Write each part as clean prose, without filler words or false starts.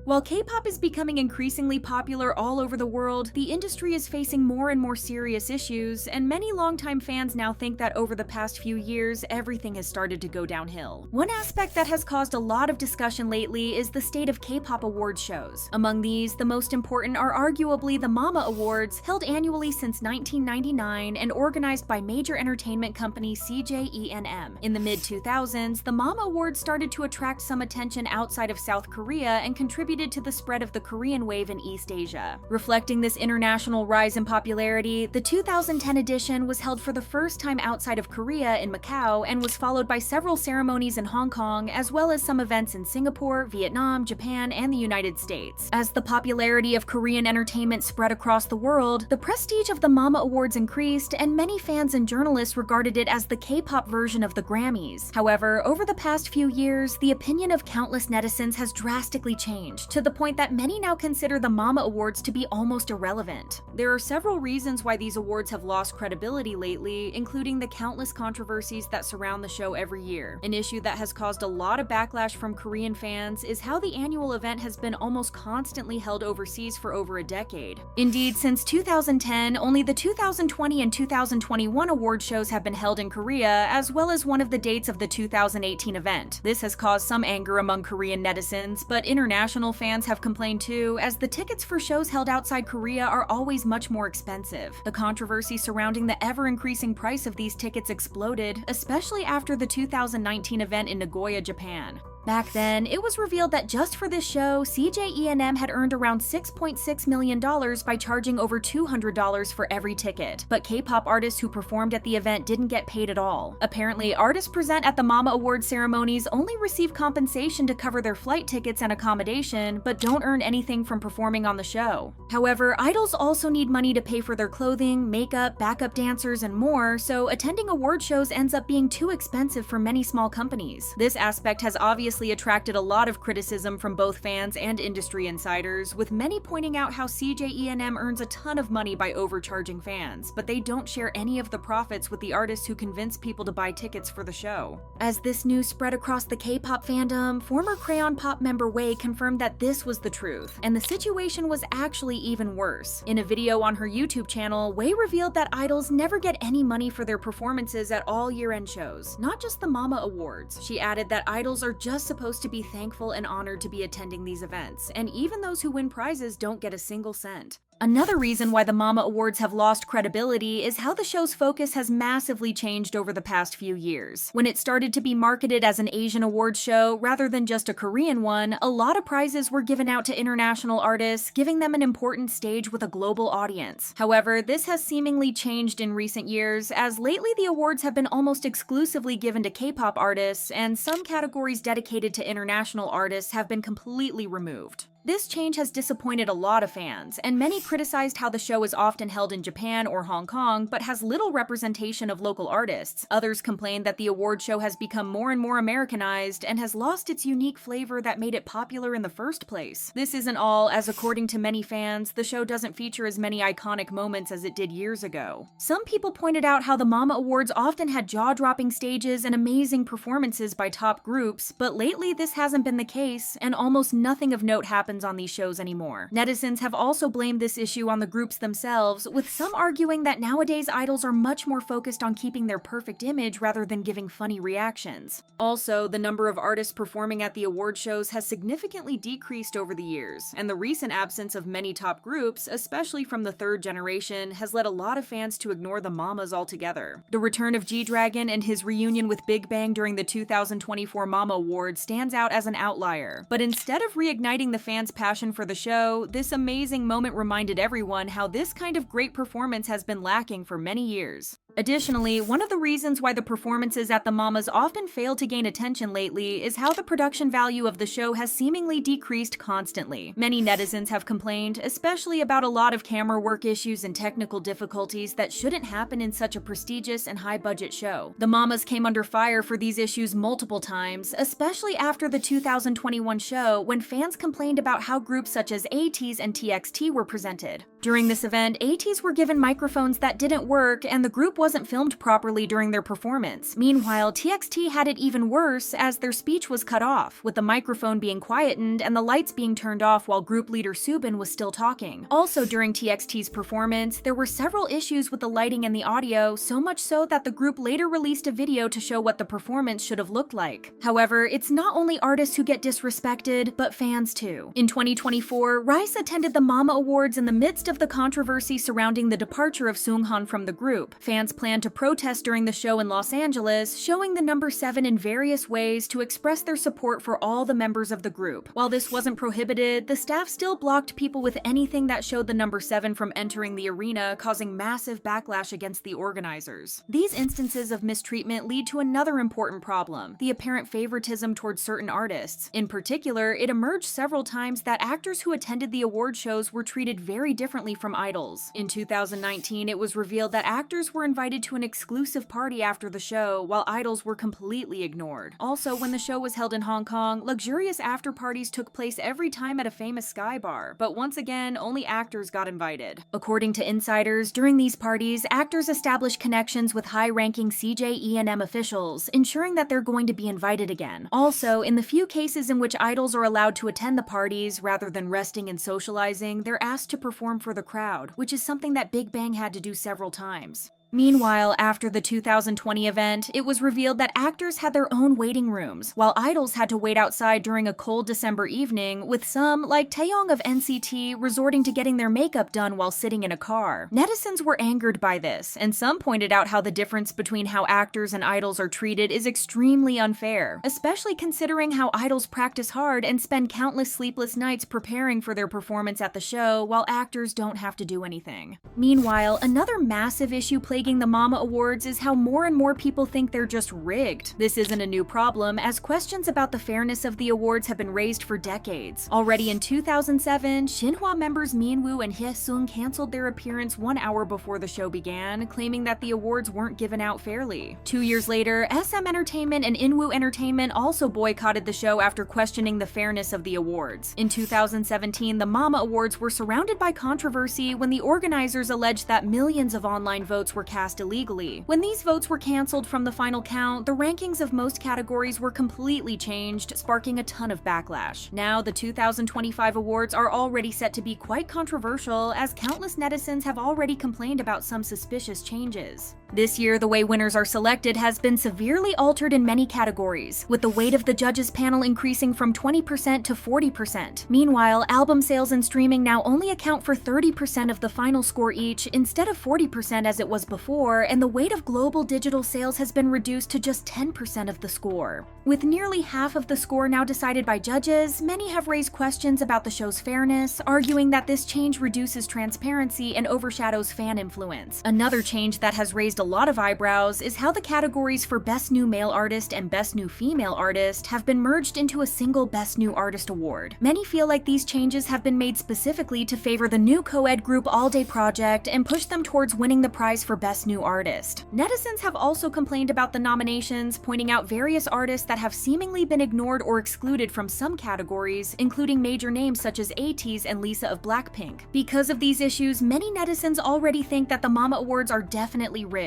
While K-pop is becoming increasingly popular all over the world, the industry is facing more and more serious issues, and many longtime fans now think that over the past few years, everything has started to go downhill. One aspect that has caused a lot of discussion lately is the state of K-pop award shows. Among these, the most important are arguably the Mama Awards, held annually since 1999 and organized by major entertainment company CJENM. In the mid-2000s, the Mama Awards started to attract some attention outside of South Korea and contributed to the spread of the Korean wave in East Asia. Reflecting this international rise in popularity, the 2010 edition was held for the first time outside of Korea in Macau and was followed by several ceremonies in Hong Kong, as well as some events in Singapore, Vietnam, Japan, and the United States. As the popularity of Korean entertainment spread across the world, the prestige of the Mama Awards increased, and many fans and journalists regarded it as the K-pop version of the Grammys. However, over the past few years, the opinion of countless netizens has drastically changed, to the point that many now consider the Mama Awards to be almost irrelevant. There are several reasons why these awards have lost credibility lately, including the countless controversies that surround the show every year. An issue that has caused a lot of backlash from Korean fans is how the annual event has been almost constantly held overseas for over a decade. Indeed, since 2010, only the 2020 and 2021 award shows have been held in Korea, as well as one of the dates of the 2018 event. This has caused some anger among Korean netizens, but international fans have complained too, as the tickets for shows held outside Korea are always much more expensive. The controversy surrounding the ever-increasing price of these tickets exploded, especially after the 2019 event in Nagoya, Japan. Back then, it was revealed that just for this show, CJENM had earned around $6.6 million by charging over $200 for every ticket. But K-pop artists who performed at the event didn't get paid at all. Apparently, artists present at the Mama Awards ceremonies only receive compensation to cover their flight tickets and accommodation, but don't earn anything from performing on the show. However, idols also need money to pay for their clothing, makeup, backup dancers, and more, so attending award shows ends up being too expensive for many small companies. This aspect has obviously attracted a lot of criticism from both fans and industry insiders, with many pointing out how CJENM earns a ton of money by overcharging fans, but they don't share any of the profits with the artists who convince people to buy tickets for the show. As this news spread across the K-pop fandom, former Crayon Pop member Wei confirmed that this was the truth, and the situation was actually even worse. In a video on her YouTube channel, Wei revealed that idols never get any money for their performances at all year-end shows, not just the Mama Awards. She added that idols are just supposed to be thankful and honored to be attending these events, and even those who win prizes don't get a single cent. Another reason why the Mama Awards have lost credibility is how the show's focus has massively changed over the past few years. When it started to be marketed as an Asian awards show rather than just a Korean one, a lot of prizes were given out to international artists, giving them an important stage with a global audience. However, this has seemingly changed in recent years, as lately the awards have been almost exclusively given to K-pop artists, and some categories dedicated to international artists have been completely removed. This change has disappointed a lot of fans, and many criticized how the show is often held in Japan or Hong Kong but has little representation of local artists. Others complained that the award show has become more and more Americanized and has lost its unique flavor that made it popular in the first place. This isn't all, as according to many fans, the show doesn't feature as many iconic moments as it did years ago. Some people pointed out how the Mama Awards often had jaw-dropping stages and amazing performances by top groups, but lately this hasn't been the case, and almost nothing of note happens on these shows anymore. Netizens have also blamed this issue on the groups themselves, with some arguing that nowadays idols are much more focused on keeping their perfect image rather than giving funny reactions. Also, the number of artists performing at the award shows has significantly decreased over the years, and the recent absence of many top groups, especially from the third generation, has led a lot of fans to ignore the Mamas altogether. The return of G-Dragon and his reunion with Big Bang during the 2024 Mama Awards stands out as an outlier, but instead of reigniting the fans' passion for the show, this amazing moment reminded everyone how this kind of great performance has been lacking for many years. Additionally, one of the reasons why the performances at the Mamas often fail to gain attention lately is how the production value of the show has seemingly decreased constantly. Many netizens have complained, especially about a lot of camera work issues and technical difficulties that shouldn't happen in such a prestigious and high-budget show. The Mamas came under fire for these issues multiple times, especially after the 2021 show when fans complained about how groups such as ATEEZ and TXT were presented. During this event, ATEEZ were given microphones that didn't work, and the group wasn't filmed properly during their performance. Meanwhile, TXT had it even worse, as their speech was cut off, with the microphone being quietened and the lights being turned off while group leader Subin was still talking. Also, during TXT's performance, there were several issues with the lighting and the audio, so much so that the group later released a video to show what the performance should have looked like. However, it's not only artists who get disrespected, but fans too. In 2024, Rice attended the Mama Awards in the midst of the controversy surrounding the departure of Seunghan from the group. Fans planned to protest during the show in Los Angeles, showing the number 7 in various ways to express their support for all the members of the group. While this wasn't prohibited, the staff still blocked people with anything that showed the number 7 from entering the arena, causing massive backlash against the organizers. These instances of mistreatment lead to another important problem: the apparent favoritism towards certain artists. In particular, it emerged several times that actors who attended the award shows were treated very differently from idols. In 2019, it was revealed that actors were invited to an exclusive party after the show, while idols were completely ignored. Also, when the show was held in Hong Kong, luxurious after parties took place every time at a famous Sky bar, but once again, only actors got invited. According to insiders, during these parties, actors established connections with high-ranking CJE&M officials, ensuring that they're going to be invited again. Also, in the few cases in which idols are allowed to attend the parties, rather than resting and socializing, they're asked to perform for the crowd, which is something that Big Bang had to do several times. Meanwhile, after the 2020 event, it was revealed that actors had their own waiting rooms, while idols had to wait outside during a cold December evening, with some, like Taeyong of NCT, resorting to getting their makeup done while sitting in a car. Netizens were angered by this, and some pointed out how the difference between how actors and idols are treated is extremely unfair, especially considering how idols practice hard and spend countless sleepless nights preparing for their performance at the show, while actors don't have to do anything. Meanwhile, another massive issue plaguing the Mama Awards is how more and more people think they're just rigged. This isn't a new problem, as questions about the fairness of the awards have been raised for decades. Already in 2007, Shinhwa members Minwoo and Hye-sung canceled their appearance 1 hour before the show began, claiming that the awards weren't given out fairly. 2 years later, SM Entertainment and Inwoo Entertainment also boycotted the show after questioning the fairness of the awards. In 2017, the Mama Awards were surrounded by controversy when the organizers alleged that millions of online votes were cast illegally. When these votes were cancelled from the final count, the rankings of most categories were completely changed, sparking a ton of backlash. Now, the 2025 awards are already set to be quite controversial, as countless netizens have already complained about some suspicious changes. This year, the way winners are selected has been severely altered in many categories, with the weight of the judges panel increasing from 20% to 40%. Meanwhile, album sales and streaming now only account for 30% of the final score each, instead of 40% as it was before, and the weight of global digital sales has been reduced to just 10% of the score. With nearly half of the score now decided by judges, many have raised questions about the show's fairness, arguing that this change reduces transparency and overshadows fan influence. Another change that has raised a lot of eyebrows is how the categories for Best New Male Artist and Best New Female Artist have been merged into a single Best New Artist award. Many feel like these changes have been made specifically to favor the new co-ed group All Day Project and push them towards winning the prize for Best New Artist. Netizens have also complained about the nominations, pointing out various artists that have seemingly been ignored or excluded from some categories, including major names such as ATEEZ and Lisa of Blackpink. Because of these issues, many netizens already think that the Mama Awards are definitely rigged.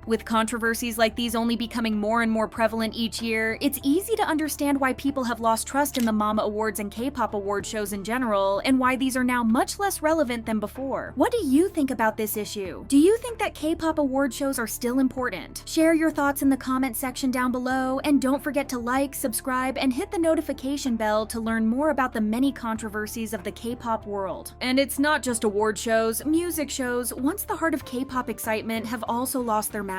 With controversies like these only becoming more and more prevalent each year, it's easy to understand why people have lost trust in the Mama Awards and K-pop award shows in general, and why these are now much less relevant than before. What do you think about this issue? Do you think that K-pop award shows are still important? Share your thoughts in the comment section down below, and don't forget to like, subscribe, and hit the notification bell to learn more about the many controversies of the K-pop world. And it's not just award shows, music shows, once the heart of K-pop excitement, have also lost their magic.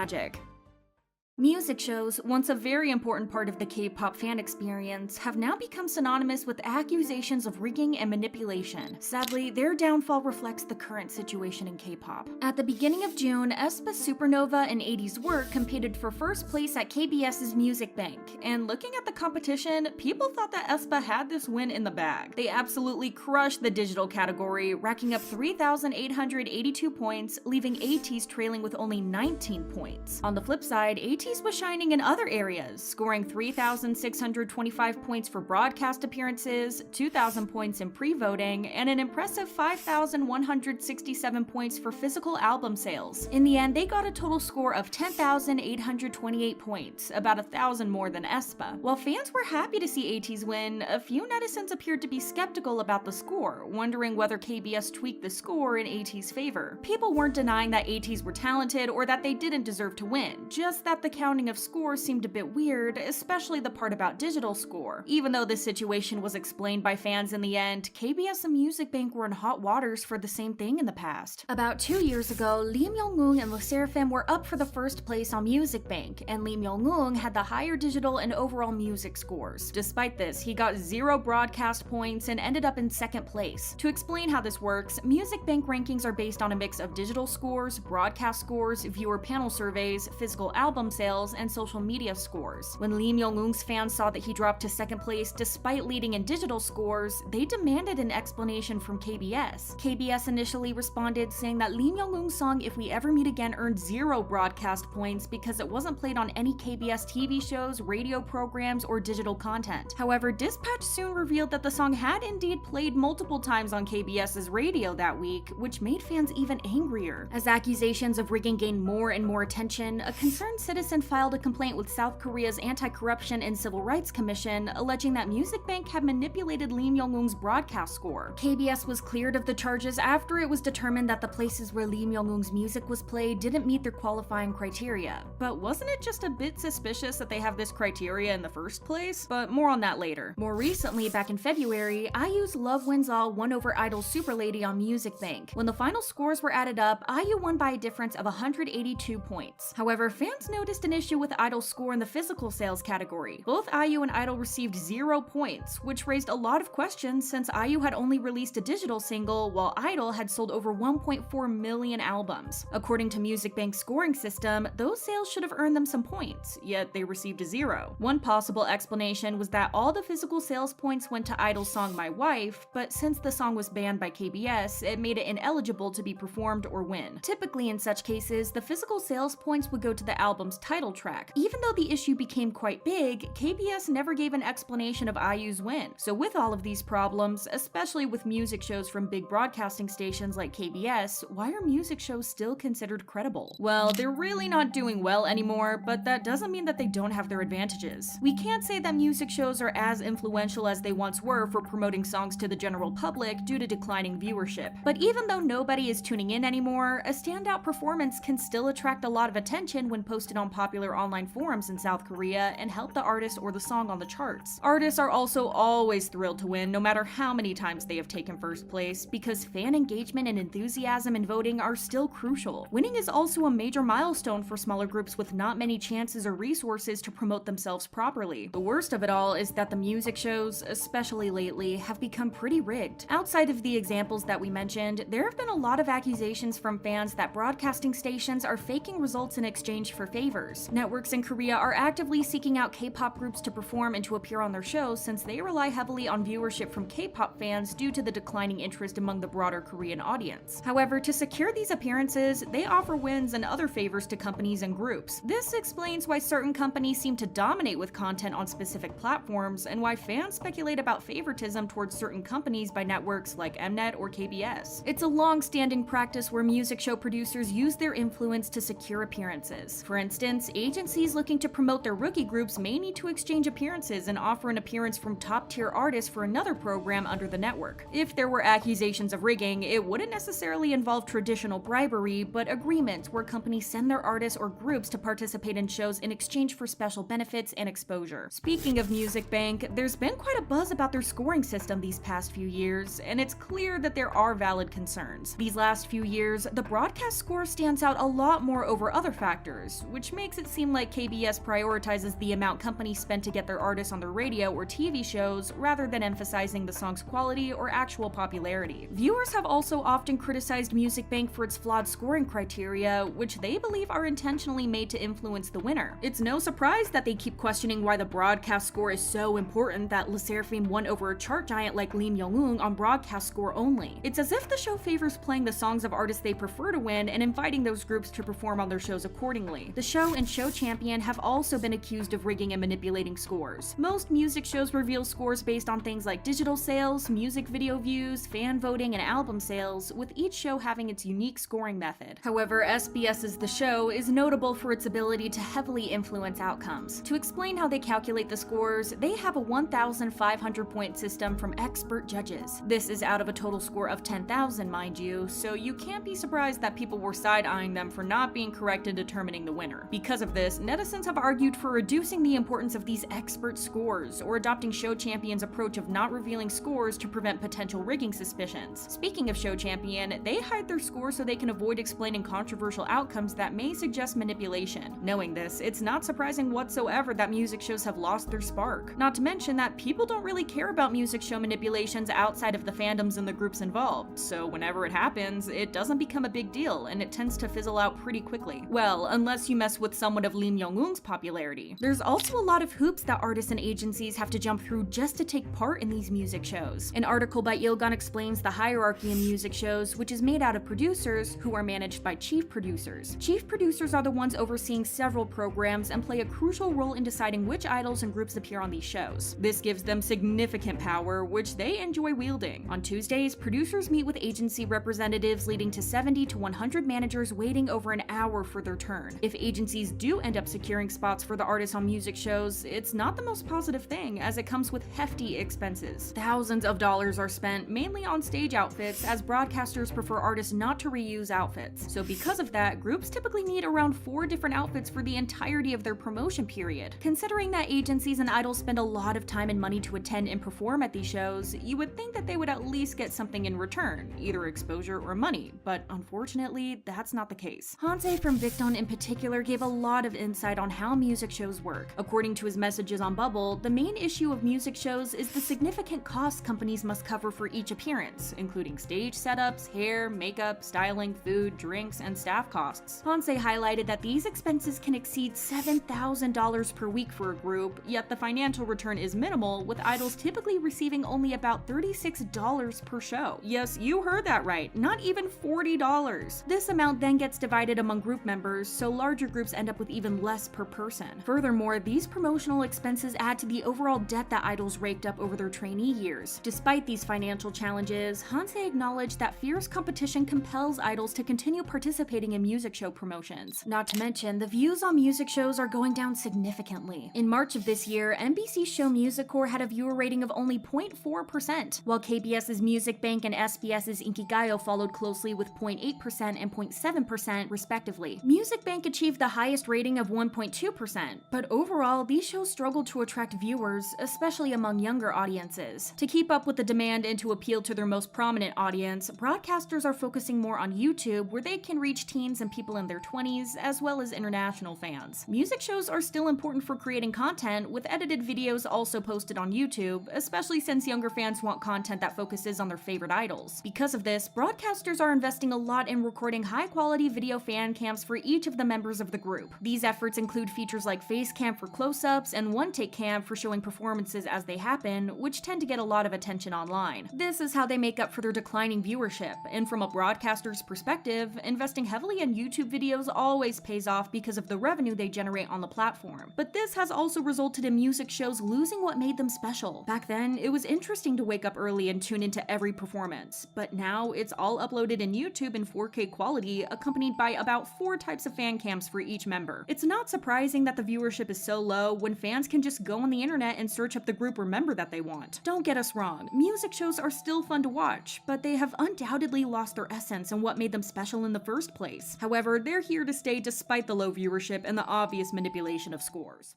Music shows, once a very important part of the K-pop fan experience, have now become synonymous with accusations of rigging and manipulation. Sadly, their downfall reflects the current situation in K-pop. At the beginning of June, aespa, Supernova, and 80's Work competed for first place at KBS's Music Bank, and looking at the competition, people thought that aespa had this win in the bag. They absolutely crushed the digital category, racking up 3,882 points, leaving ATEEZ trailing with only 19 points. On the flip side, ATEEZ ATEEZ was shining in other areas, scoring 3,625 points for broadcast appearances, 2,000 points in pre-voting, and an impressive 5,167 points for physical album sales. In the end, they got a total score of 10,828 points, about 1,000 more than aespa. While fans were happy to see ATEEZ win, a few netizens appeared to be skeptical about the score, wondering whether KBS tweaked the score in ATEEZ's favor. People weren't denying that ATEEZ were talented or that they didn't deserve to win, just that the counting of scores seemed a bit weird, especially the part about digital score. Even though this situation was explained by fans in the end, KBS and Music Bank were in hot waters for the same thing in the past. About 2 years ago, Lee Myung-woong and LE SSERAFIM were up for the first place on Music Bank, and Lee Myung-woong had the higher digital and overall music scores. Despite this, he got 0 broadcast points and ended up in second place. To explain how this works, Music Bank rankings are based on a mix of digital scores, broadcast scores, viewer panel surveys, physical album sales, and social media scores. When Lee Myung-woong's fans saw that he dropped to second place despite leading in digital scores, they demanded an explanation from KBS. KBS initially responded saying that Lee Myung-woong's song If We Ever Meet Again earned 0 broadcast points because it wasn't played on any KBS TV shows, radio programs, or digital content. However, Dispatch soon revealed that the song had indeed played multiple times on KBS's radio that week, which made fans even angrier. As accusations of rigging gained more and more attention, a concerned citizen filed a complaint with South Korea's Anti-Corruption and Civil Rights Commission, alleging that Music Bank had manipulated Lee Myung-woong's broadcast score. KBS was cleared of the charges after it was determined that the places where Lee Myung-woong's music was played didn't meet their qualifying criteria. But wasn't it just a bit suspicious that they have this criteria in the first place? But more on that later. More recently, back in February, IU's Love Wins All won over Idol's Super Lady on Music Bank. When the final scores were added up, IU won by a difference of 182 points. However, fans noticed an issue with Idol's score in the physical sales category. Both IU and Idol received 0 points, which raised a lot of questions since IU had only released a digital single while Idol had sold over 1.4 million albums. According to Music Bank's scoring system, those sales should have earned them some points, yet they received a 0. One possible explanation was that all the physical sales points went to Idol's song My Wife, but since the song was banned by KBS, it made it ineligible to be performed or win. Typically in such cases, the physical sales points would go to the album's title track. Even though the issue became quite big, KBS never gave an explanation of IU's win. So with all of these problems, especially with music shows from big broadcasting stations like KBS, why are music shows still considered credible? Well, they're really not doing well anymore, but that doesn't mean that they don't have their advantages. We can't say that music shows are as influential as they once were for promoting songs to the general public due to declining viewership. But even though nobody is tuning in anymore, a standout performance can still attract a lot of attention when posted on popular online forums in South Korea and help the artist or the song on the charts. Artists are also always thrilled to win, no matter how many times they have taken first place, because fan engagement and enthusiasm in voting are still crucial. Winning is also a major milestone for smaller groups with not many chances or resources to promote themselves properly. The worst of it all is that the music shows, especially lately, have become pretty rigged. Outside of the examples that we mentioned, there have been a lot of accusations from fans that broadcasting stations are faking results in exchange for favors. Networks in Korea are actively seeking out K-pop groups to perform and to appear on their shows since they rely heavily on viewership from K-pop fans due to the declining interest among the broader Korean audience. However, to secure these appearances, they offer wins and other favors to companies and groups. This explains why certain companies seem to dominate with content on specific platforms and why fans speculate about favoritism towards certain companies by networks like Mnet or KBS. It's a long-standing practice where music show producers use their influence to secure appearances. For instance, agencies looking to promote their rookie groups may need to exchange appearances and offer an appearance from top-tier artists for another program under the network. If there were accusations of rigging, it wouldn't necessarily involve traditional bribery, but agreements where companies send their artists or groups to participate in shows in exchange for special benefits and exposure. Speaking of Music Bank, there's been quite a buzz about their scoring system these past few years, and it's clear that there are valid concerns. These last few years, the broadcast score stands out a lot more over other factors, which makes it seem like KBS prioritizes the amount companies spend to get their artists on their radio or TV shows rather than emphasizing the song's quality or actual popularity. Viewers have also often criticized Music Bank for its flawed scoring criteria, which they believe are intentionally made to influence the winner. It's no surprise that they keep questioning why the broadcast score is so important that LE SSERAFIM won over a chart giant like Lee Myung-woong on broadcast score only. It's as if the show favors playing the songs of artists they prefer to win and inviting those groups to perform on their shows accordingly. The show and Show Champion have also been accused of rigging and manipulating scores. Most music shows reveal scores based on things like digital sales, music video views, fan voting, and album sales, with each show having its unique scoring method. However, SBS's The Show is notable for its ability to heavily influence outcomes. To explain how they calculate the scores, they have a 1,500-point system from expert judges. This is out of a total score of 10,000, mind you, so you can't be surprised that people were side-eyeing them for not being correct in determining the winner. Because of this, netizens have argued for reducing the importance of these expert scores, or adopting Show Champion's approach of not revealing scores to prevent potential rigging suspicions. Speaking of Show Champion, they hide their scores so they can avoid explaining controversial outcomes that may suggest manipulation. Knowing this, it's not surprising whatsoever that music shows have lost their spark. Not to mention that people don't really care about music show manipulations outside of the fandoms and the groups involved, so whenever it happens, it doesn't become a big deal, and it tends to fizzle out pretty quickly. Well, unless you mess with someone of Lim Young-eun's popularity. There's also a lot of hoops that artists and agencies have to jump through just to take part in these music shows. An article by Ilgan explains the hierarchy in music shows, which is made out of producers who are managed by chief producers. Chief producers are the ones overseeing several programs and play a crucial role in deciding which idols and groups appear on these shows. This gives them significant power, which they enjoy wielding. On Tuesdays, producers meet with agency representatives, leading to 70 to 100 managers waiting over an hour for their turn. If agencies do end up securing spots for the artists on music shows, it's not the most positive thing, as it comes with hefty expenses. Thousands of dollars are spent mainly on stage outfits, as broadcasters prefer artists not to reuse outfits. So because of that, groups typically need around 4 different outfits for the entirety of their promotion period. Considering that agencies and idols spend a lot of time and money to attend and perform at these shows, you would think that they would at least get something in return, either exposure or money, but unfortunately, that's not the case. Hanse from Victon in particular gave a lot of insight on how music shows work. According to his messages on Bubble, the main issue of music shows is the significant costs companies must cover for each appearance, including stage setups, hair, makeup, styling, food, drinks, and staff costs. Hanse highlighted that these expenses can exceed $7,000 per week for a group, yet the financial return is minimal, with idols typically receiving only about $36 per show. Yes, you heard that right, not even $40. This amount then gets divided among group members, so larger groups end up with even less per person. Furthermore, these promotional expenses add to the overall debt that idols raked up over their trainee years. Despite these financial challenges, Hanse acknowledged that fierce competition compels idols to continue participating in music show promotions. Not to mention, the views on music shows are going down significantly. In March of this year, NBC's show Music Core had a viewer rating of only 0.4%, while KBS's Music Bank and SBS's Inkigayo followed closely with 0.8% and 0.7% respectively. Music Bank achieved the highest rating of 1.2%, but overall, these shows struggled to attract viewers, especially among younger audiences. To keep up with the demand and to appeal to their most prominent audience, broadcasters are focusing more on YouTube, where they can reach teens and people in their 20s, as well as international fans. Music shows are still important for creating content, with edited videos also posted on YouTube, especially since younger fans want content that focuses on their favorite idols. Because of this, broadcasters are investing a lot in recording high-quality video fan cams for each of the members of the group. These efforts include features like face cam for close-ups and one-take cam for showing performances as they happen, which tend to get a lot of attention online. This is how they make up for their declining viewership, and from a broadcaster's perspective, investing heavily in YouTube videos always pays off because of the revenue they generate on the platform. But this has also resulted in music shows losing what made them special. Back then, it was interesting to wake up early and tune into every performance, but now it's all uploaded in YouTube in 4K quality, accompanied by about 4 types of fan cams for each member. It's not surprising that the viewership is so low when fans can just go on the internet and search up the group or member that they want. Don't get us wrong, music shows are still fun to watch, but they have undoubtedly lost their essence and what made them special in the first place. However, they're here to stay despite the low viewership and the obvious manipulation of scores.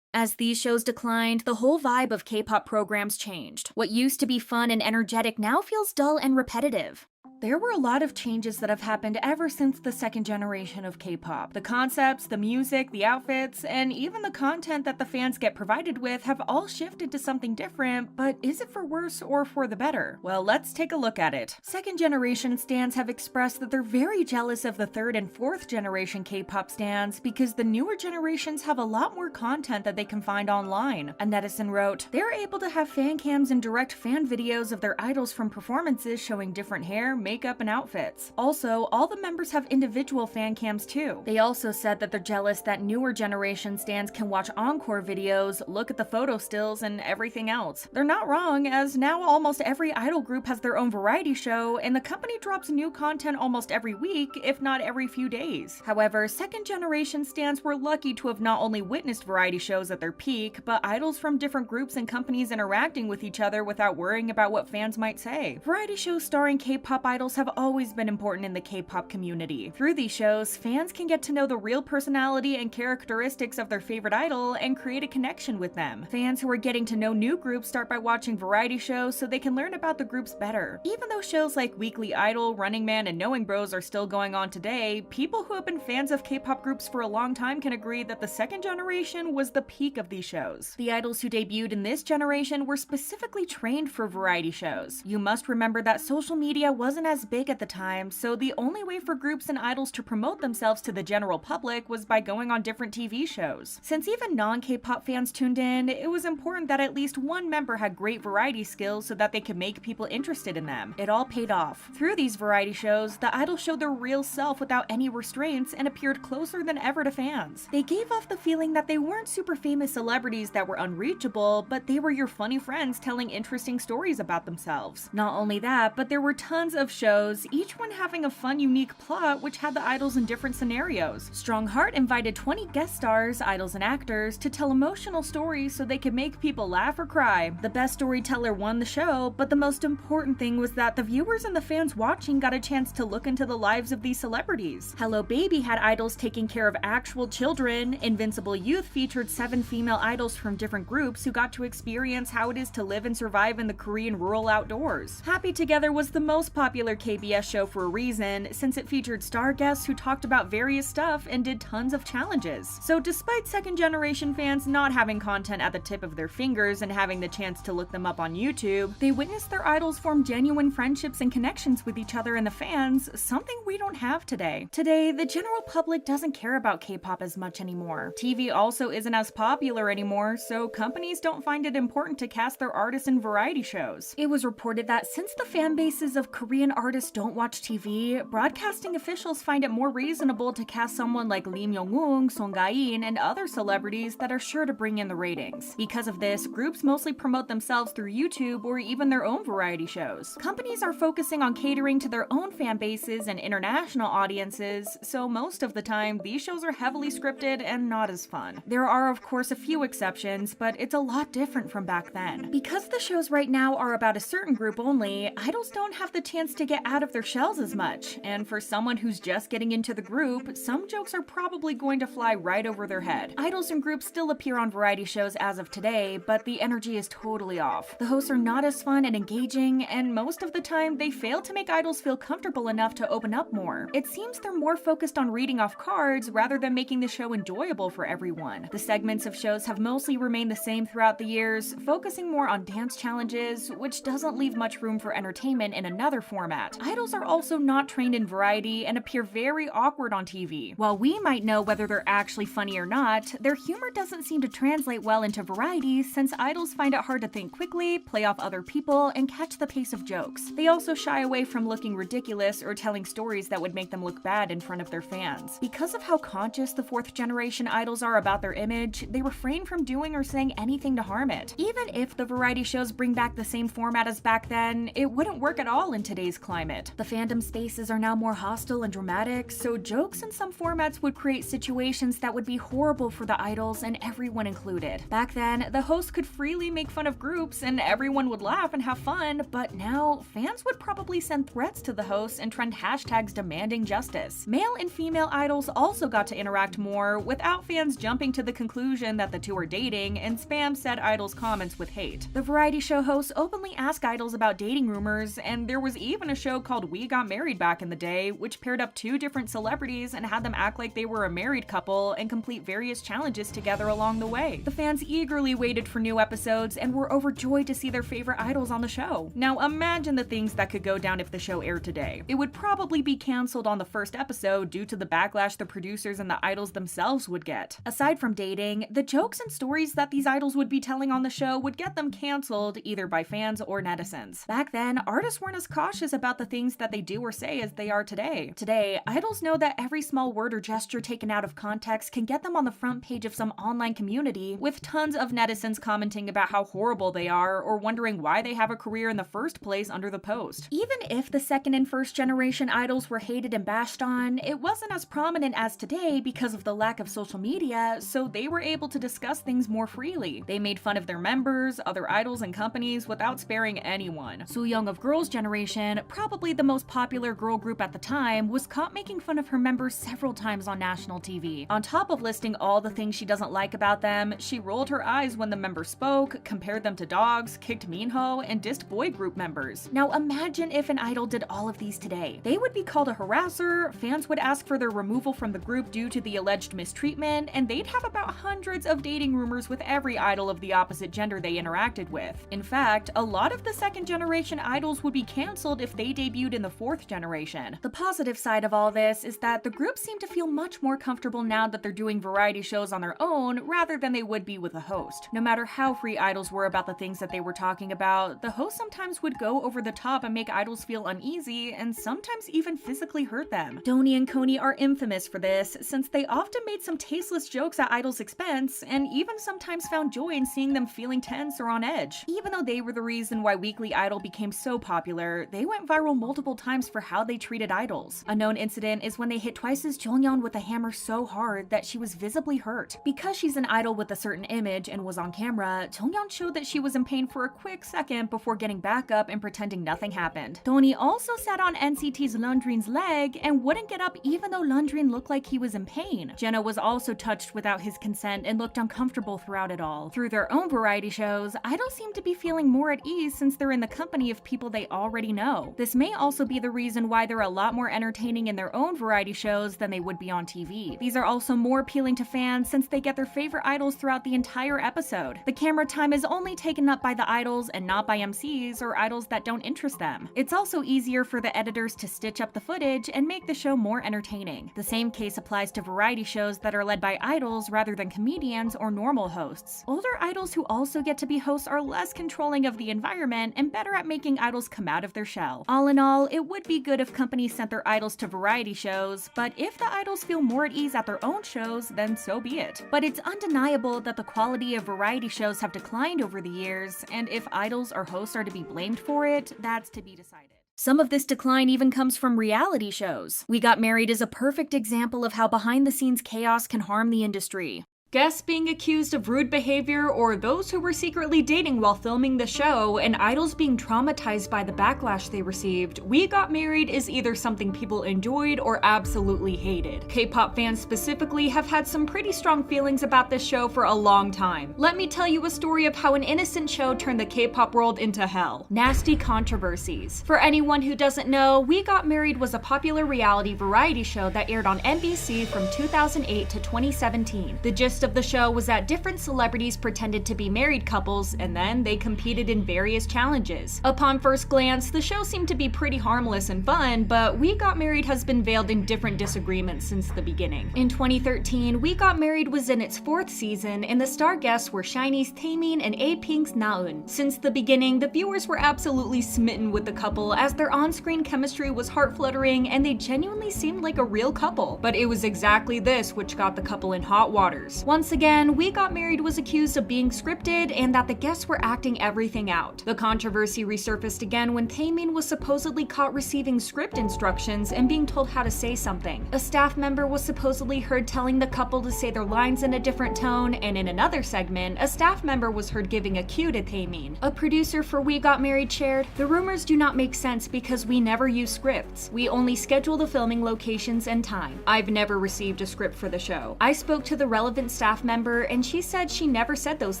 As these shows declined, the whole vibe of K-pop programs changed. What used to be fun and energetic now feels dull and repetitive. There were a lot of changes that have happened ever since the second generation of K-pop. The concepts, the music, the outfits, and even the content that the fans get provided with have all shifted to something different, but is it for worse or for the better? Well, let's take a look at it. Second generation stans have expressed that they're very jealous of the third and fourth generation K-pop stans because the newer generations have a lot more content that they can find online. A netizen wrote, "They're able to have fan cams and direct fan videos of their idols from performances showing different hair, makeup, and outfits. Also, all the members have individual fan cams too. They also said that they're jealous that newer generation stans can watch encore videos, look at the photo stills, and everything else. They're not wrong, as now almost every idol group has their own variety show, and the company drops new content almost every week, if not every few days. However, second generation stans were lucky to have not only witnessed variety shows at their peak, but idols from different groups and companies interacting with each other without worrying about what fans might say. Variety shows starring K-pop idols have always been important in the K-pop community. Through these shows, fans can get to know the real personality and characteristics of their favorite idol and create a connection with them. Fans who are getting to know new groups start by watching variety shows so they can learn about the groups better. Even though shows like Weekly Idol, Running Man, and Knowing Bros are still going on today, people who have been fans of K-pop groups for a long time can agree that the second generation was the peak of these shows. The idols who debuted in this generation were specifically trained for variety shows. You must remember that social media wasn't as big at the time, so the only way for groups and idols to promote themselves to the general public was by going on different TV shows. Since even non-K-pop fans tuned in, it was important that at least one member had great variety skills so that they could make people interested in them. It all paid off. Through these variety shows, the idols showed their real self without any restraints and appeared closer than ever to fans. They gave off the feeling that they weren't super famous celebrities that were unreachable, but they were your funny friends telling interesting stories about themselves. Not only that, but there were tons of shows, each one having a fun, unique plot which had the idols in different scenarios. Strong Heart invited 20 guest stars, idols and actors, to tell emotional stories so they could make people laugh or cry. The best storyteller won the show, but the most important thing was that the viewers and the fans watching got a chance to look into the lives of these celebrities. Hello Baby had idols taking care of actual children. Invincible Youth featured 7 female idols from different groups who got to experience how it is to live and survive in the Korean rural outdoors. Happy Together was the most popular KBS show for a reason, since it featured star guests who talked about various stuff and did tons of challenges. So despite second generation fans not having content at the tip of their fingers and having the chance to look them up on YouTube, they witnessed their idols form genuine friendships and connections with each other and the fans, something we don't have today. Today, the general public doesn't care about K-pop as much anymore. TV also isn't as popular anymore, so companies don't find it important to cast their artists in variety shows. It was reported that since the fan bases of Korean artists don't watch TV, broadcasting officials find it more reasonable to cast someone like Lee Myung-woong, Song Ga-in, and other celebrities that are sure to bring in the ratings. Because of this, groups mostly promote themselves through YouTube or even their own variety shows. Companies are focusing on catering to their own fan bases and international audiences, so most of the time, these shows are heavily scripted and not as fun. There are of course a few exceptions, but it's a lot different from back then. Because the shows right now are about a certain group only, idols don't have the chance to get out of their shells as much, and for someone who's just getting into the group, some jokes are probably going to fly right over their head. Idols and groups still appear on variety shows as of today, but the energy is totally off. The hosts are not as fun and engaging, and most of the time, they fail to make idols feel comfortable enough to open up more. It seems they're more focused on reading off cards rather than making the show enjoyable for everyone. The segments of shows have mostly remained the same throughout the years, focusing more on dance challenges, which doesn't leave much room for entertainment in another format. Idols are also not trained in variety and appear very awkward on TV. While we might know whether they're actually funny or not, their humor doesn't seem to translate well into variety since idols find it hard to think quickly, play off other people, and catch the pace of jokes. They also shy away from looking ridiculous or telling stories that would make them look bad in front of their fans. Because of how conscious the fourth generation idols are about their image, they refrain from doing or saying anything to harm it. Even if the variety shows bring back the same format as back then, it wouldn't work at all in today's climate. The fandom spaces are now more hostile and dramatic, so jokes in some formats would create situations that would be horrible for the idols and everyone included. Back then, the hosts could freely make fun of groups and everyone would laugh and have fun, but now, fans would probably send threats to the hosts and trend hashtags demanding justice. Male and female idols also got to interact more without fans jumping to the conclusion that the two are dating and spam said idols' comments with hate. The variety show hosts openly ask idols about dating rumors, and there was even a show called We Got Married back in the day, which paired up 2 different celebrities and had them act like they were a married couple and complete various challenges together along the way. The fans eagerly waited for new episodes and were overjoyed to see their favorite idols on the show. Now imagine the things that could go down if the show aired today. It would probably be cancelled on the first episode due to the backlash the producers and the idols themselves would get. Aside from dating, the jokes and stories that these idols would be telling on the show would get them cancelled either by fans or netizens. Back then, artists weren't as cautious much as about the things that they do or say as they are today. Today, idols know that every small word or gesture taken out of context can get them on the front page of some online community, with tons of netizens commenting about how horrible they are or wondering why they have a career in the first place under the post. Even if the second and first generation idols were hated and bashed on, it wasn't as prominent as today because of the lack of social media, so they were able to discuss things more freely. They made fun of their members, other idols, and companies without sparing anyone. Sooyoung of Girls' Generation, probably the most popular girl group at the time, was caught making fun of her members several times on national TV. On top of listing all the things she doesn't like about them, she rolled her eyes when the members spoke, compared them to dogs, kicked Minho, and dissed boy group members. Now imagine if an idol did all of these today. They would be called a harasser, fans would ask for their removal from the group due to the alleged mistreatment, and they'd have about hundreds of dating rumors with every idol of the opposite gender they interacted with. In fact, a lot of the second generation idols would be cancelled if they debuted in the fourth generation. The positive side of all this is that the group seem to feel much more comfortable now that they're doing variety shows on their own rather than they would be with a host. No matter how free idols were about the things that they were talking about, the host sometimes would go over the top and make idols feel uneasy and sometimes even physically hurt them. Donnie and Coney are infamous for this, since they often made some tasteless jokes at idols' expense and even sometimes found joy in seeing them feeling tense or on edge. Even though they were the reason why Weekly Idol became so popular, they went viral multiple times for how they treated idols. A known incident is when they hit Twice's Jonghyun with a hammer so hard that she was visibly hurt. Because she's an idol with a certain image and was on camera, Jonghyun showed that she was in pain for a quick second before getting back up and pretending nothing happened. Donnie also sat on NCT's Lundrin's leg and wouldn't get up even though Lundrin looked like he was in pain. Jenna was also touched without his consent and looked uncomfortable throughout it all. Through their own variety shows, idols seem to be feeling more at ease since they're in the company of people they already know. This may also be the reason why they're a lot more entertaining in their own variety shows than they would be on TV. These are also more appealing to fans since they get their favorite idols throughout the entire episode. The camera time is only taken up by the idols and not by MCs or idols that don't interest them. It's also easier for the editors to stitch up the footage and make the show more entertaining. The same case applies to variety shows that are led by idols rather than comedians or normal hosts. Older idols who also get to be hosts are less controlling of the environment and better at making idols come out of their shell. All in all, it would be good if companies sent their idols to variety shows, but if the idols feel more at ease at their own shows, then so be it. But it's undeniable that the quality of variety shows have declined over the years, and if idols or hosts are to be blamed for it, that's to be decided. Some of this decline even comes from reality shows. We Got Married is a perfect example of how behind-the-scenes chaos can harm the industry. Guests being accused of rude behavior, or those who were secretly dating while filming the show, and idols being traumatized by the backlash they received, We Got Married is either something people enjoyed or absolutely hated. K-pop fans specifically have had some pretty strong feelings about this show for a long time. Let me tell you a story of how an innocent show turned the K-pop world into hell. Nasty controversies. For anyone who doesn't know, We Got Married was a popular reality variety show that aired on MBC from 2008 to 2017. The gist of the show was that different celebrities pretended to be married couples and then they competed in various challenges. Upon first glance, the show seemed to be pretty harmless and fun, but We Got Married has been veiled in different disagreements since the beginning. In 2013, We Got Married was in its 4th season and the star guests were SHINee's Taemin and A-Pink's Na-eun. Since the beginning, the viewers were absolutely smitten with the couple as their on-screen chemistry was heart-fluttering and they genuinely seemed like a real couple. But it was exactly this which got the couple in hot waters. Once again, We Got Married was accused of being scripted and that the guests were acting everything out. The controversy resurfaced again when Taemin was supposedly caught receiving script instructions and being told how to say something. A staff member was supposedly heard telling the couple to say their lines in a different tone, and in another segment, a staff member was heard giving a cue to Taemin. A producer for We Got Married shared, "The rumors do not make sense because we never use scripts. We only schedule the filming locations and time. I've never received a script for the show. I spoke to the relevant staff member and she said she never said those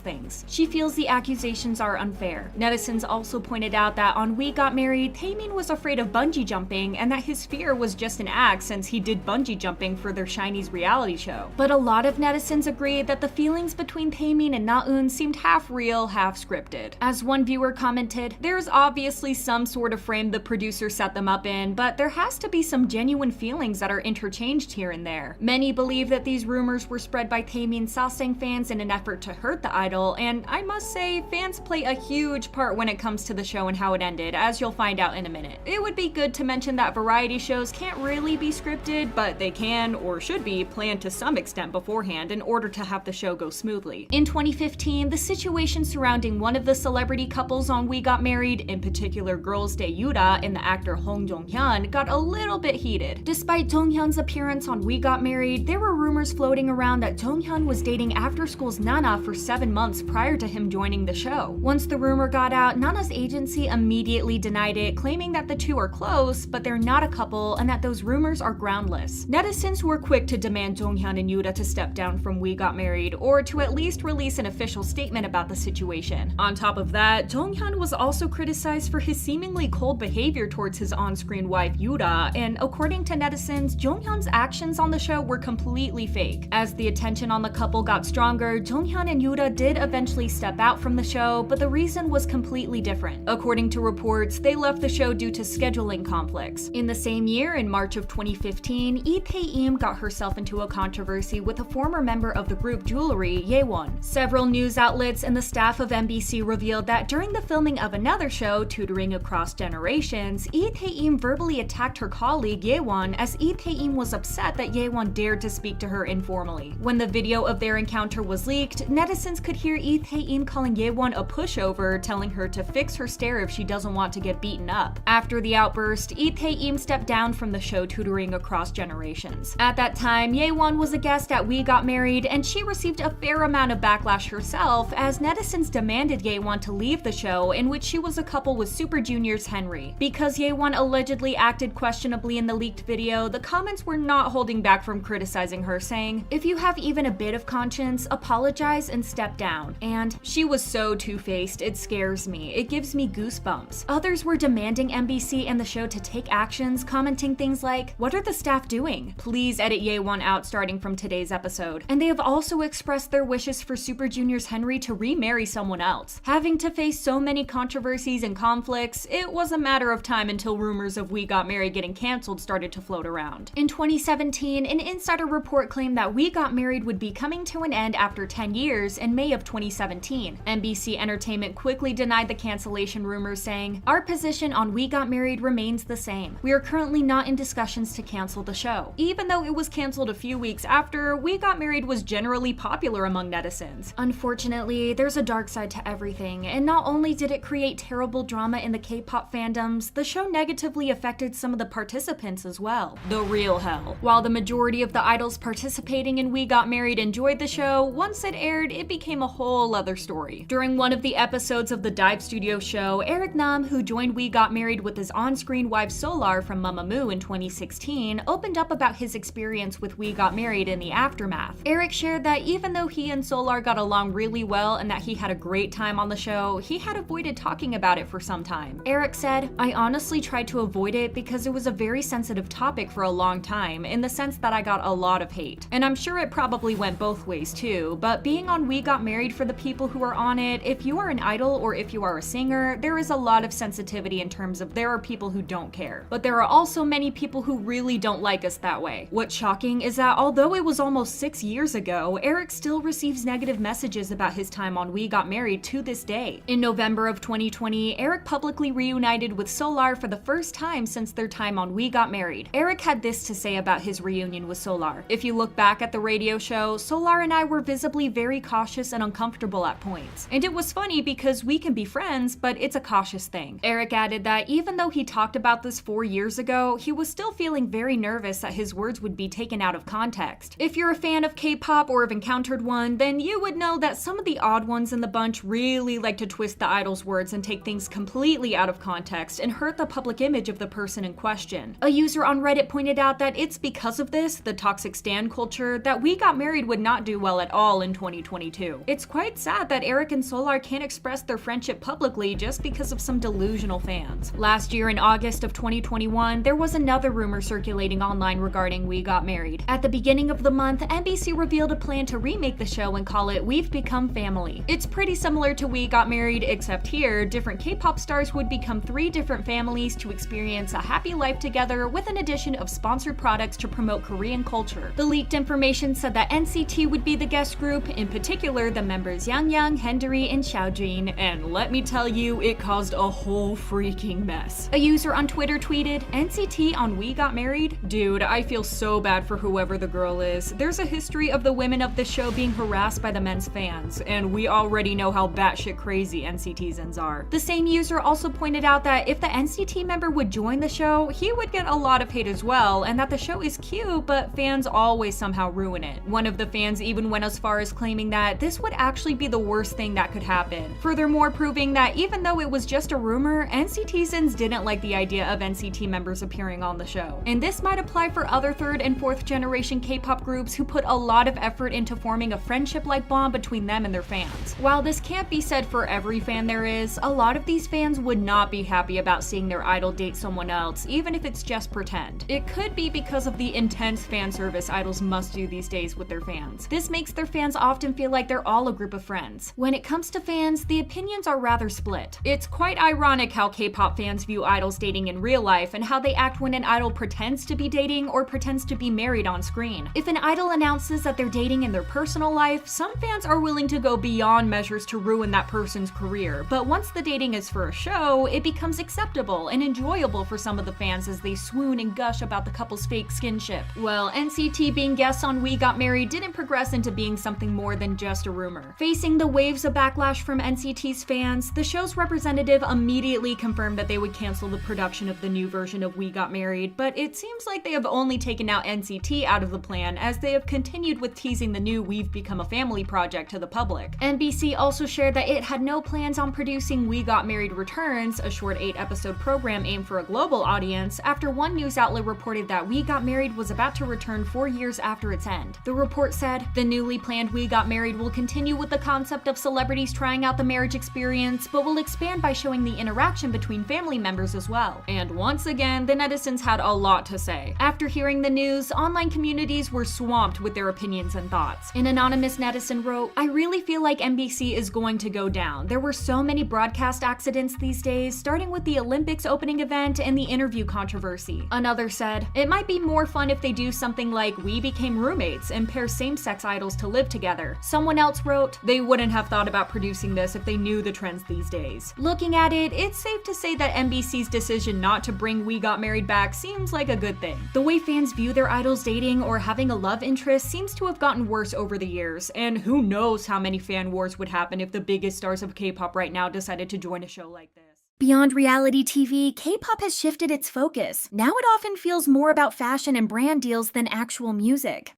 things. She feels the accusations are unfair." Netizens also pointed out that on We Got Married, Taemin was afraid of bungee jumping and that his fear was just an act since he did bungee jumping for their SHINee's reality show. But a lot of netizens agreed that the feelings between Taemin and Na-eun seemed half real, half scripted. As one viewer commented, "There's obviously some sort of frame the producer set them up in, but there has to be some genuine feelings that are interchanged here and there." Many believe that these rumors were spread by Taemin shaming sasaeng fans in an effort to hurt the idol, and I must say, fans play a huge part when it comes to the show and how it ended, as you'll find out in a minute. It would be good to mention that variety shows can't really be scripted, but they can, or should be, planned to some extent beforehand in order to have the show go smoothly. In 2015, the situation surrounding one of the celebrity couples on We Got Married, in particular Girls' Day Yuta and the actor Hong Jong-hyun, got a little bit heated. Despite Jong-hyun's appearance on We Got Married, there were rumors floating around that Jong-hyun was dating After School's Nana for 7 months prior to him joining the show. Once the rumor got out, Nana's agency immediately denied it, claiming that the two are close, but they're not a couple and that those rumors are groundless. Netizens were quick to demand Jong-hyun and Yuta to step down from We Got Married, or to at least release an official statement about the situation. On top of that, Jong-hyun was also criticized for his seemingly cold behavior towards his on-screen wife Yuta, and according to netizens, Jong-hyun's actions on the show were completely fake. As the attention on the couple got stronger, Jong-hyun and Yuta did eventually step out from the show, but the reason was completely different. According to reports, they left the show due to scheduling conflicts. In the same year, in March of 2015, Lee Tae-im got herself into a controversy with a former member of the group Jewelry, Ye-won. Several news outlets and the staff of MBC revealed that during the filming of another show, Tutoring Across Generations, Lee Tae-im verbally attacked her colleague Ye-won as Lee Tae-im was upset that Ye-won dared to speak to her informally. When the video of their encounter was leaked, netizens could hear Lee Tae-im calling Ye-won a pushover, telling her to fix her stare if she doesn't want to get beaten up. After the outburst, Lee Tae-im stepped down from the show Tutoring Across Generations. At that time, Ye-won was a guest at We Got Married, and she received a fair amount of backlash herself as netizens demanded Ye-won to leave the show, in which she was a couple with Super Junior's Henry. Because Ye-won allegedly acted questionably in the leaked video, the comments were not holding back from criticizing her, saying, "If you have even a bit of conscience, apologize and step down." And she was so two-faced, it scares me. It gives me goosebumps. Others were demanding MBC and the show to take actions, commenting things like, "What are the staff doing? Please edit Ye-won out starting from today's episode." And they have also expressed their wishes for Super Junior's Henry to remarry someone else. Having to face so many controversies and conflicts, it was a matter of time until rumors of We Got Married getting cancelled started to float around. In 2017, an insider report claimed that We Got Married would be coming to an end after 10 years in May of 2017. NBC Entertainment quickly denied the cancellation rumors, saying, "Our position on We Got Married remains the same. We are currently not in discussions to cancel the show." Even though it was cancelled a few weeks after, We Got Married was generally popular among netizens. Unfortunately, there's a dark side to everything, and not only did it create terrible drama in the K-pop fandoms, the show negatively affected some of the participants as well. The real hell. While the majority of the idols participating in We Got Married enjoyed the show, once it aired, it became a whole other story. During one of the episodes of the Dive Studio show, Eric Nam, who joined We Got Married with his on-screen wife Solar from Mamamoo in 2016, opened up about his experience with We Got Married in the aftermath. Eric shared that even though he and Solar got along really well and that he had a great time on the show, he had avoided talking about it for some time. Eric said, "I honestly tried to avoid it because it was a very sensitive topic for a long time, in the sense that I got a lot of hate. And I'm sure it probably went both ways too, but being on We Got Married, for the people who are on it, if you are an idol or if you are a singer, there is a lot of sensitivity in terms of there are people who don't care. But there are also many people who really don't like us that way." What's shocking is that although it was almost 6 years ago, Eric still receives negative messages about his time on We Got Married to this day. In November of 2020, Eric publicly reunited with Solar for the first time since their time on We Got Married. Eric had this to say about his reunion with Solar. "If you look back at the radio show, Solar and I were visibly very cautious and uncomfortable at points. And it was funny because we can be friends, but it's a cautious thing." Eric added that even though he talked about this 4 years ago, he was still feeling very nervous that his words would be taken out of context. If you're a fan of K-pop or have encountered one, then you would know that some of the odd ones in the bunch really like to twist the idol's words and take things completely out of context and hurt the public image of the person in question. A user on Reddit pointed out that it's because of this, the toxic stan culture, that We Got Married would not do well at all in 2022. It's quite sad that Eric and Solar can't express their friendship publicly just because of some delusional fans. Last year in August of 2021, there was another rumor circulating online regarding We Got Married. At the beginning of the month, NBC revealed a plan to remake the show and call it We've Become Family. It's pretty similar to We Got Married, except here, different K-pop stars would become 3 different families to experience a happy life together with an addition of sponsored products to promote Korean culture. The leaked information said that NCT NCT would be the guest group, in particular the members Yang, Hendery, and Xiaojun, and let me tell you, it caused a whole freaking mess. A user on Twitter tweeted, "NCT on We Got Married? Dude, I feel so bad for whoever the girl is. There's a history of the women of the show being harassed by the men's fans, and we already know how batshit crazy NCTzens are." The same user also pointed out that if the NCT member would join the show, he would get a lot of hate as well, and that the show is cute, but fans always somehow ruin it. One of the fans even went as far as claiming that this would actually be the worst thing that could happen, furthermore proving that even though it was just a rumor, NCTzens didn't like the idea of NCT members appearing on the show. And this might apply for other third and fourth generation K-pop groups who put a lot of effort into forming a friendship-like bond between them and their fans. While this can't be said for every fan there is, a lot of these fans would not be happy about seeing their idol date someone else, even if it's just pretend. It could be because of the intense fan service idols must do these days with their fans. This makes their fans often feel like they're all a group of friends. When it comes to fans, the opinions are rather split. It's quite ironic how K-pop fans view idols dating in real life and how they act when an idol pretends to be dating or pretends to be married on screen. If an idol announces that they're dating in their personal life, some fans are willing to go beyond measures to ruin that person's career, but once the dating is for a show, it becomes acceptable and enjoyable for some of the fans as they swoon and gush about the couple's fake skinship. Well, NCT being guests on We Got Married didn't progress into being something more than just a rumor. Facing the waves of backlash from NCT's fans, the show's representative immediately confirmed that they would cancel the production of the new version of We Got Married, but it seems like they have only taken out NCT out of the plan as they have continued with teasing the new We've Become a Family project to the public. NBC also shared that it had no plans on producing We Got Married Returns, a short 8-episode program aimed for a global audience, after one news outlet reported that We Got Married was about to return 4 years after its end. The report said, "The newly planned We Got Married will continue with the concept of celebrities trying out the marriage experience, but will expand by showing the interaction between family members as well." And once again, the netizens had a lot to say. After hearing the news, online communities were swamped with their opinions and thoughts. An anonymous netizen wrote, "I really feel like NBC is going to go down. There were so many broadcast accidents these days, starting with the Olympics opening event and the interview controversy." Another said, "It might be more fun if they do something like We Became Roommates and pair same-sex idols to live together." Someone else wrote, "They wouldn't have thought about producing this if they knew the trends these days." Looking at it, it's safe to say that NBC's decision not to bring We Got Married back seems like a good thing. The way fans view their idols dating or having a love interest seems to have gotten worse over the years, and who knows how many fan wars would happen if the biggest stars of K-pop right now decided to join a show like this. Beyond reality TV, K-pop has shifted its focus. Now it often feels more about fashion and brand deals than actual music.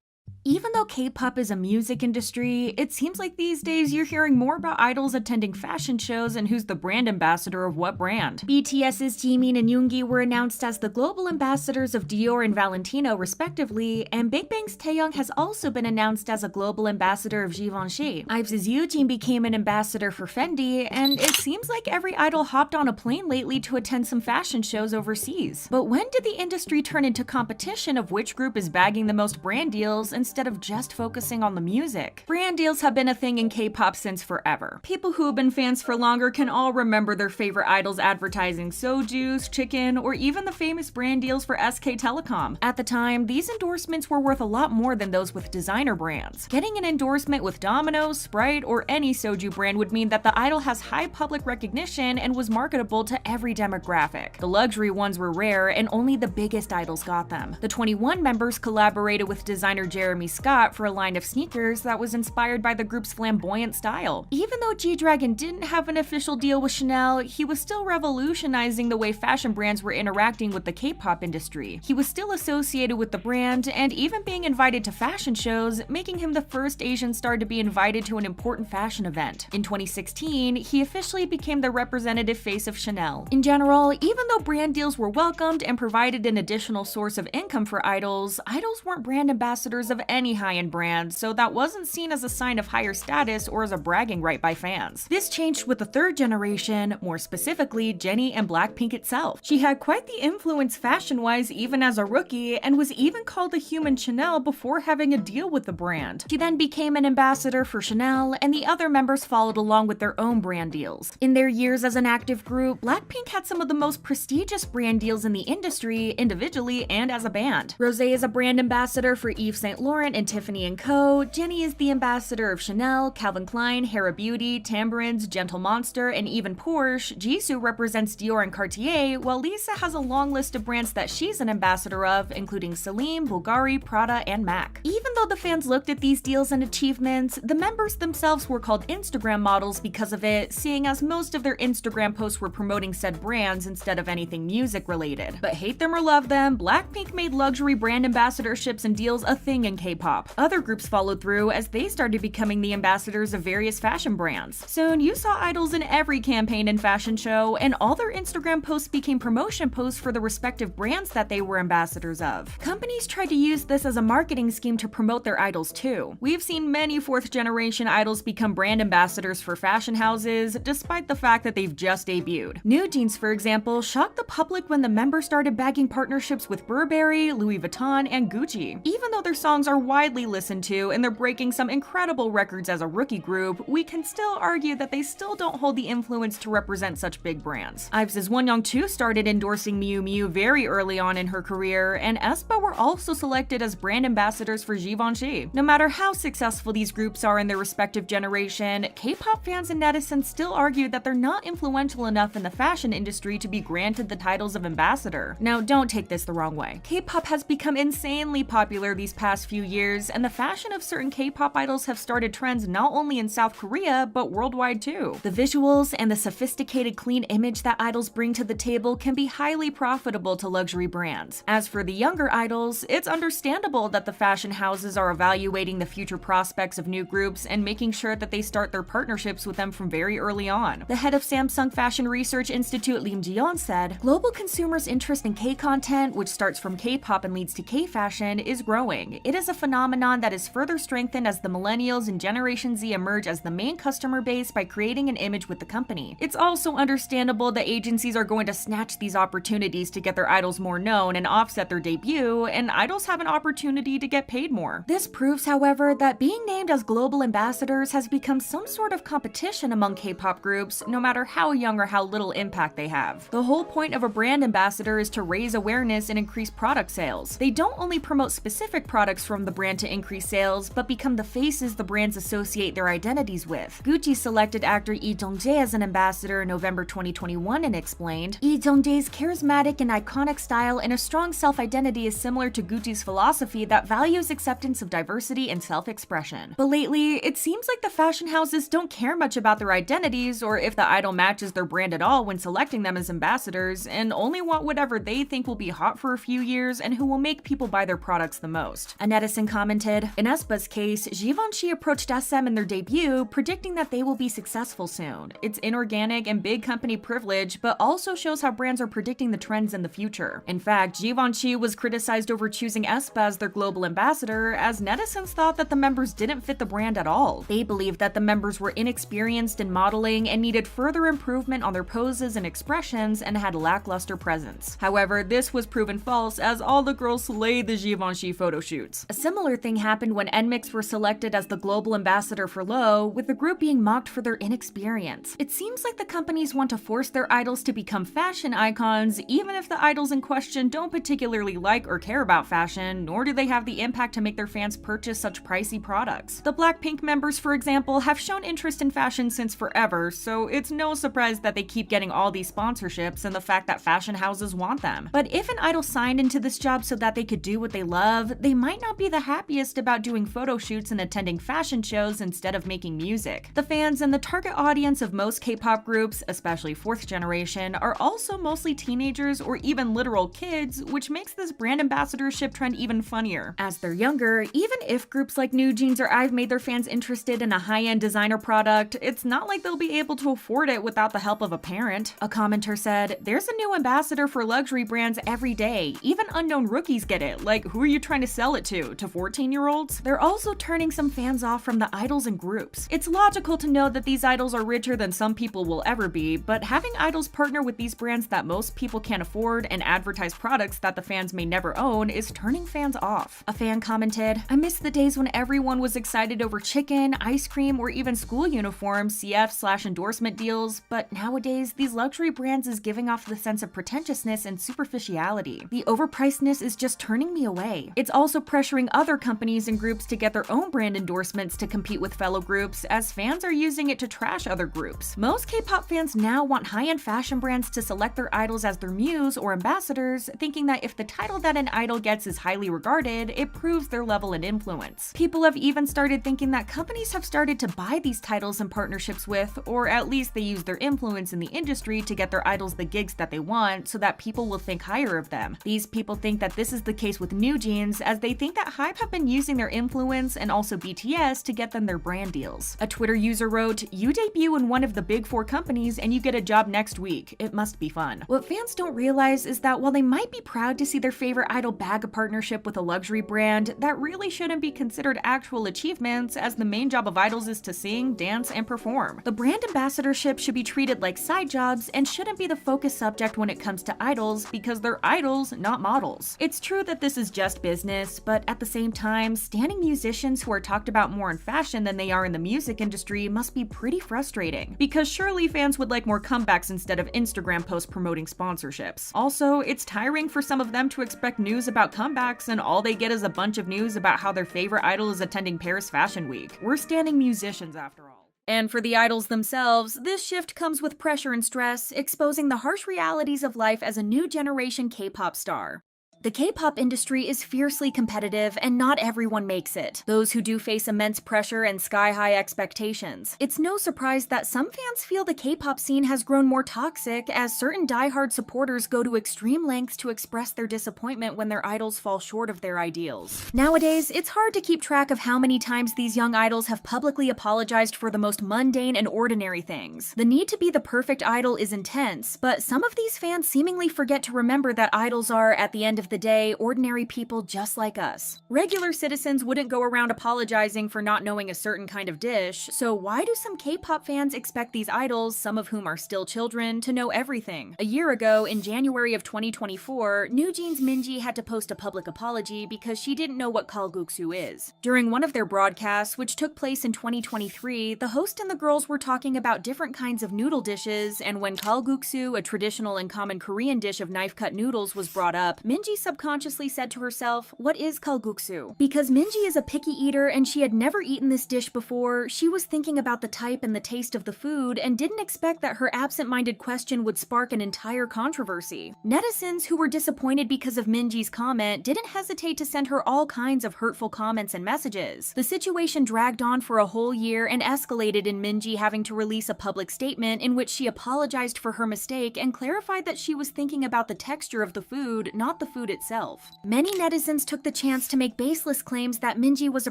Even though K-pop is a music industry, it seems like these days you're hearing more about idols attending fashion shows and who's the brand ambassador of what brand. BTS's Jimin and Yoongi were announced as the global ambassadors of Dior and Valentino respectively, and Big Bang's Taeyong has also been announced as a global ambassador of Givenchy. IVE's Eugene became an ambassador for Fendi, and it seems like every idol hopped on a plane lately to attend some fashion shows overseas. But when did the industry turn into competition of which group is bagging the most brand deals instead of just focusing on the music? Brand deals have been a thing in K-pop since forever. People who have been fans for longer can all remember their favorite idols advertising soju's, chicken, or even the famous brand deals for SK Telecom. At the time, these endorsements were worth a lot more than those with designer brands. Getting an endorsement with Domino's, Sprite, or any soju brand would mean that the idol has high public recognition and was marketable to every demographic. The luxury ones were rare, and only the biggest idols got them. The 21 members collaborated with designer Jeremy Scott for a line of sneakers that was inspired by the group's flamboyant style. Even though G-Dragon didn't have an official deal with Chanel, he was still revolutionizing the way fashion brands were interacting with the K-pop industry. He was still associated with the brand and even being invited to fashion shows, making him the first Asian star to be invited to an important fashion event. In 2016, he officially became the representative face of Chanel. In general, even though brand deals were welcomed and provided an additional source of income for idols, idols weren't brand ambassadors of any high-end brand, so that wasn't seen as a sign of higher status or as a bragging right by fans. This changed with the third generation, more specifically Jennie and Blackpink itself. She had quite the influence fashion-wise even as a rookie, and was even called a human Chanel before having a deal with the brand. She then became an ambassador for Chanel, and the other members followed along with their own brand deals. In their years as an active group, Blackpink had some of the most prestigious brand deals in the industry, individually and as a band. Rosé is a brand ambassador for Yves Saint Laurent, Lauren and Tiffany & Co., Jennie is the ambassador of Chanel, Calvin Klein, Hera Beauty, Tambourines, Gentle Monster, and even Porsche. Jisoo represents Dior and Cartier, while Lisa has a long list of brands that she's an ambassador of, including Celine, Bulgari, Prada, and MAC. Even though the fans looked at these deals and achievements, the members themselves were called Instagram models because of it, seeing as most of their Instagram posts were promoting said brands instead of anything music related. But hate them or love them, Blackpink made luxury brand ambassadorships and deals a thing in K-pop. Other groups followed through as they started becoming the ambassadors of various fashion brands. Soon, you saw idols in every campaign and fashion show, and all their Instagram posts became promotion posts for the respective brands that they were ambassadors of. Companies tried to use this as a marketing scheme to promote their idols too. We've seen many fourth-generation idols become brand ambassadors for fashion houses, despite the fact that they've just debuted. New Jeans, for example, shocked the public when the members started bagging partnerships with Burberry, Louis Vuitton, and Gucci. Even though their songs are widely listened to and they're breaking some incredible records as a rookie group, we can still argue that they still don't hold the influence to represent such big brands. IVE's Wonyoung too started endorsing Miu Miu very early on in her career, and aespa were also selected as brand ambassadors for Givenchy. No matter how successful these groups are in their respective generation, K-pop fans and netizens still argue that they're not influential enough in the fashion industry to be granted the titles of ambassador. Now, don't take this the wrong way. K-pop has become insanely popular these past few years, and the fashion of certain K-pop idols have started trends not only in South Korea, but worldwide too. The visuals and the sophisticated, clean image that idols bring to the table can be highly profitable to luxury brands. As for the younger idols, it's understandable that the fashion houses are evaluating the future prospects of new groups and making sure that they start their partnerships with them from very early on. The head of Samsung Fashion Research Institute, Lim Ji-yeon, said, "Global consumers' interest in K-content, which starts from K-pop and leads to K-fashion, is growing. It is a phenomenon that is further strengthened as the millennials and Generation Z emerge as the main customer base by creating an image with the company. It's also understandable that agencies are going to snatch these opportunities to get their idols more known and offset their debut, and idols have an opportunity to get paid more." This proves, however, that being named as global ambassadors has become some sort of competition among K-pop groups, no matter how young or how little impact they have. The whole point of a brand ambassador is to raise awareness and increase product sales. They don't only promote specific products from the brand to increase sales, but become the faces the brands associate their identities with. Gucci selected actor Lee Jung-jae as an ambassador in November 2021 and explained, "Lee Jung-jae's charismatic and iconic style and a strong self-identity is similar to Gucci's philosophy that values acceptance of diversity and self-expression." But lately, it seems like the fashion houses don't care much about their identities or if the idol matches their brand at all when selecting them as ambassadors, and only want whatever they think will be hot for a few years and who will make people buy their products the most. A netizen commented, "In aespa's case, Givenchy approached SM in their debut, predicting that they will be successful soon. It's inorganic and big company privilege, but also shows how brands are predicting the trends in the future." In fact, Givenchy was criticized over choosing aespa as their global ambassador, as netizens thought that the members didn't fit the brand at all. They believed that the members were inexperienced in modeling and needed further improvement on their poses and expressions and had lackluster presence. However, this was proven false as all the girls slayed the Givenchy photo shoots. A similar thing happened when NMIXX were selected as the global ambassador for Low, with the group being mocked for their inexperience. It seems like the companies want to force their idols to become fashion icons, even if the idols in question don't particularly like or care about fashion, nor do they have the impact to make their fans purchase such pricey products. The Blackpink members, for example, have shown interest in fashion since forever, so it's no surprise that they keep getting all these sponsorships and the fact that fashion houses want them. But if an idol signed into this job so that they could do what they love, they might not be the happiest about doing photo shoots and attending fashion shows instead of making music. The fans and the target audience of most K-pop groups, especially fourth generation, are also mostly teenagers or even literal kids, which makes this brand ambassadorship trend even funnier. As they're younger, even if groups like New Jeans or IVE made their fans interested in a high-end designer product, it's not like they'll be able to afford it without the help of a parent. A commenter said, "There's a new ambassador for luxury brands every day. Even unknown rookies get it. Like, who are you trying to sell it to? To 14-year-olds? They're also turning some fans off from the idols and groups. It's logical to know that these idols are richer than some people will ever be, but having idols partner with these brands that most people can't afford and advertise products that the fans may never own is turning fans off." A fan commented, "I miss the days when everyone was excited over chicken, ice cream, or even school uniforms, CF/endorsement deals, but nowadays these luxury brands is giving off the sense of pretentiousness and superficiality. The overpricedness is just turning me away. It's also pressuring allowing other companies and groups to get their own brand endorsements to compete with fellow groups, as fans are using it to trash other groups. Most K-pop fans now want high-end fashion brands to select their idols as their muse or ambassadors, thinking that if the title that an idol gets is highly regarded, it proves their level and influence. People have even started thinking that companies have started to buy these titles in partnerships with, or at least they use their influence in the industry to get their idols the gigs that they want, so that people will think higher of them. These people think that this is the case with New Jeans, as they think that HYBE have been using their influence and also BTS to get them their brand deals. A Twitter user wrote, "You debut in one of the big four companies and you get a job next week. It must be fun." What fans don't realize is that while they might be proud to see their favorite idol bag a partnership with a luxury brand, that really shouldn't be considered actual achievements, as the main job of idols is to sing, dance, and perform. The brand ambassadorship should be treated like side jobs and shouldn't be the focus subject when it comes to idols, because they're idols, not models. It's true that this is just business, but at the same time, standing musicians who are talked about more in fashion than they are in the music industry must be pretty frustrating, because surely fans would like more comebacks instead of Instagram posts promoting sponsorships. Also, it's tiring for some of them to expect news about comebacks and all they get is a bunch of news about how their favorite idol is attending Paris Fashion Week. We're standing musicians after all. And for the idols themselves, this shift comes with pressure and stress, exposing the harsh realities of life as a new generation K-pop star. The K-pop industry is fiercely competitive, and not everyone makes it. Those who do face immense pressure and sky-high expectations. It's no surprise that some fans feel the K-pop scene has grown more toxic, as certain die-hard supporters go to extreme lengths to express their disappointment when their idols fall short of their ideals. Nowadays, it's hard to keep track of how many times these young idols have publicly apologized for the most mundane and ordinary things. The need to be the perfect idol is intense, but some of these fans seemingly forget to remember that idols are, at the end of the day, ordinary people just like us. Regular citizens wouldn't go around apologizing for not knowing a certain kind of dish, so why do some K-pop fans expect these idols, some of whom are still children, to know everything? A year ago, in January of 2024, New Jeans Minji had to post a public apology because she didn't know what kalguksu is. During one of their broadcasts, which took place in 2023, the host and the girls were talking about different kinds of noodle dishes, and when kalguksu, a traditional and common Korean dish of knife-cut noodles, was brought up, Minji subconsciously said to herself, "What is kalguksu?" Because Minji is a picky eater and she had never eaten this dish before, she was thinking about the type and the taste of the food and didn't expect that her absent-minded question would spark an entire controversy. Netizens who were disappointed because of Minji's comment didn't hesitate to send her all kinds of hurtful comments and messages. The situation dragged on for a whole year and escalated in Minji having to release a public statement in which she apologized for her mistake and clarified that she was thinking about the texture of the food, not the food itself. Many netizens took the chance to make baseless claims that Minji was a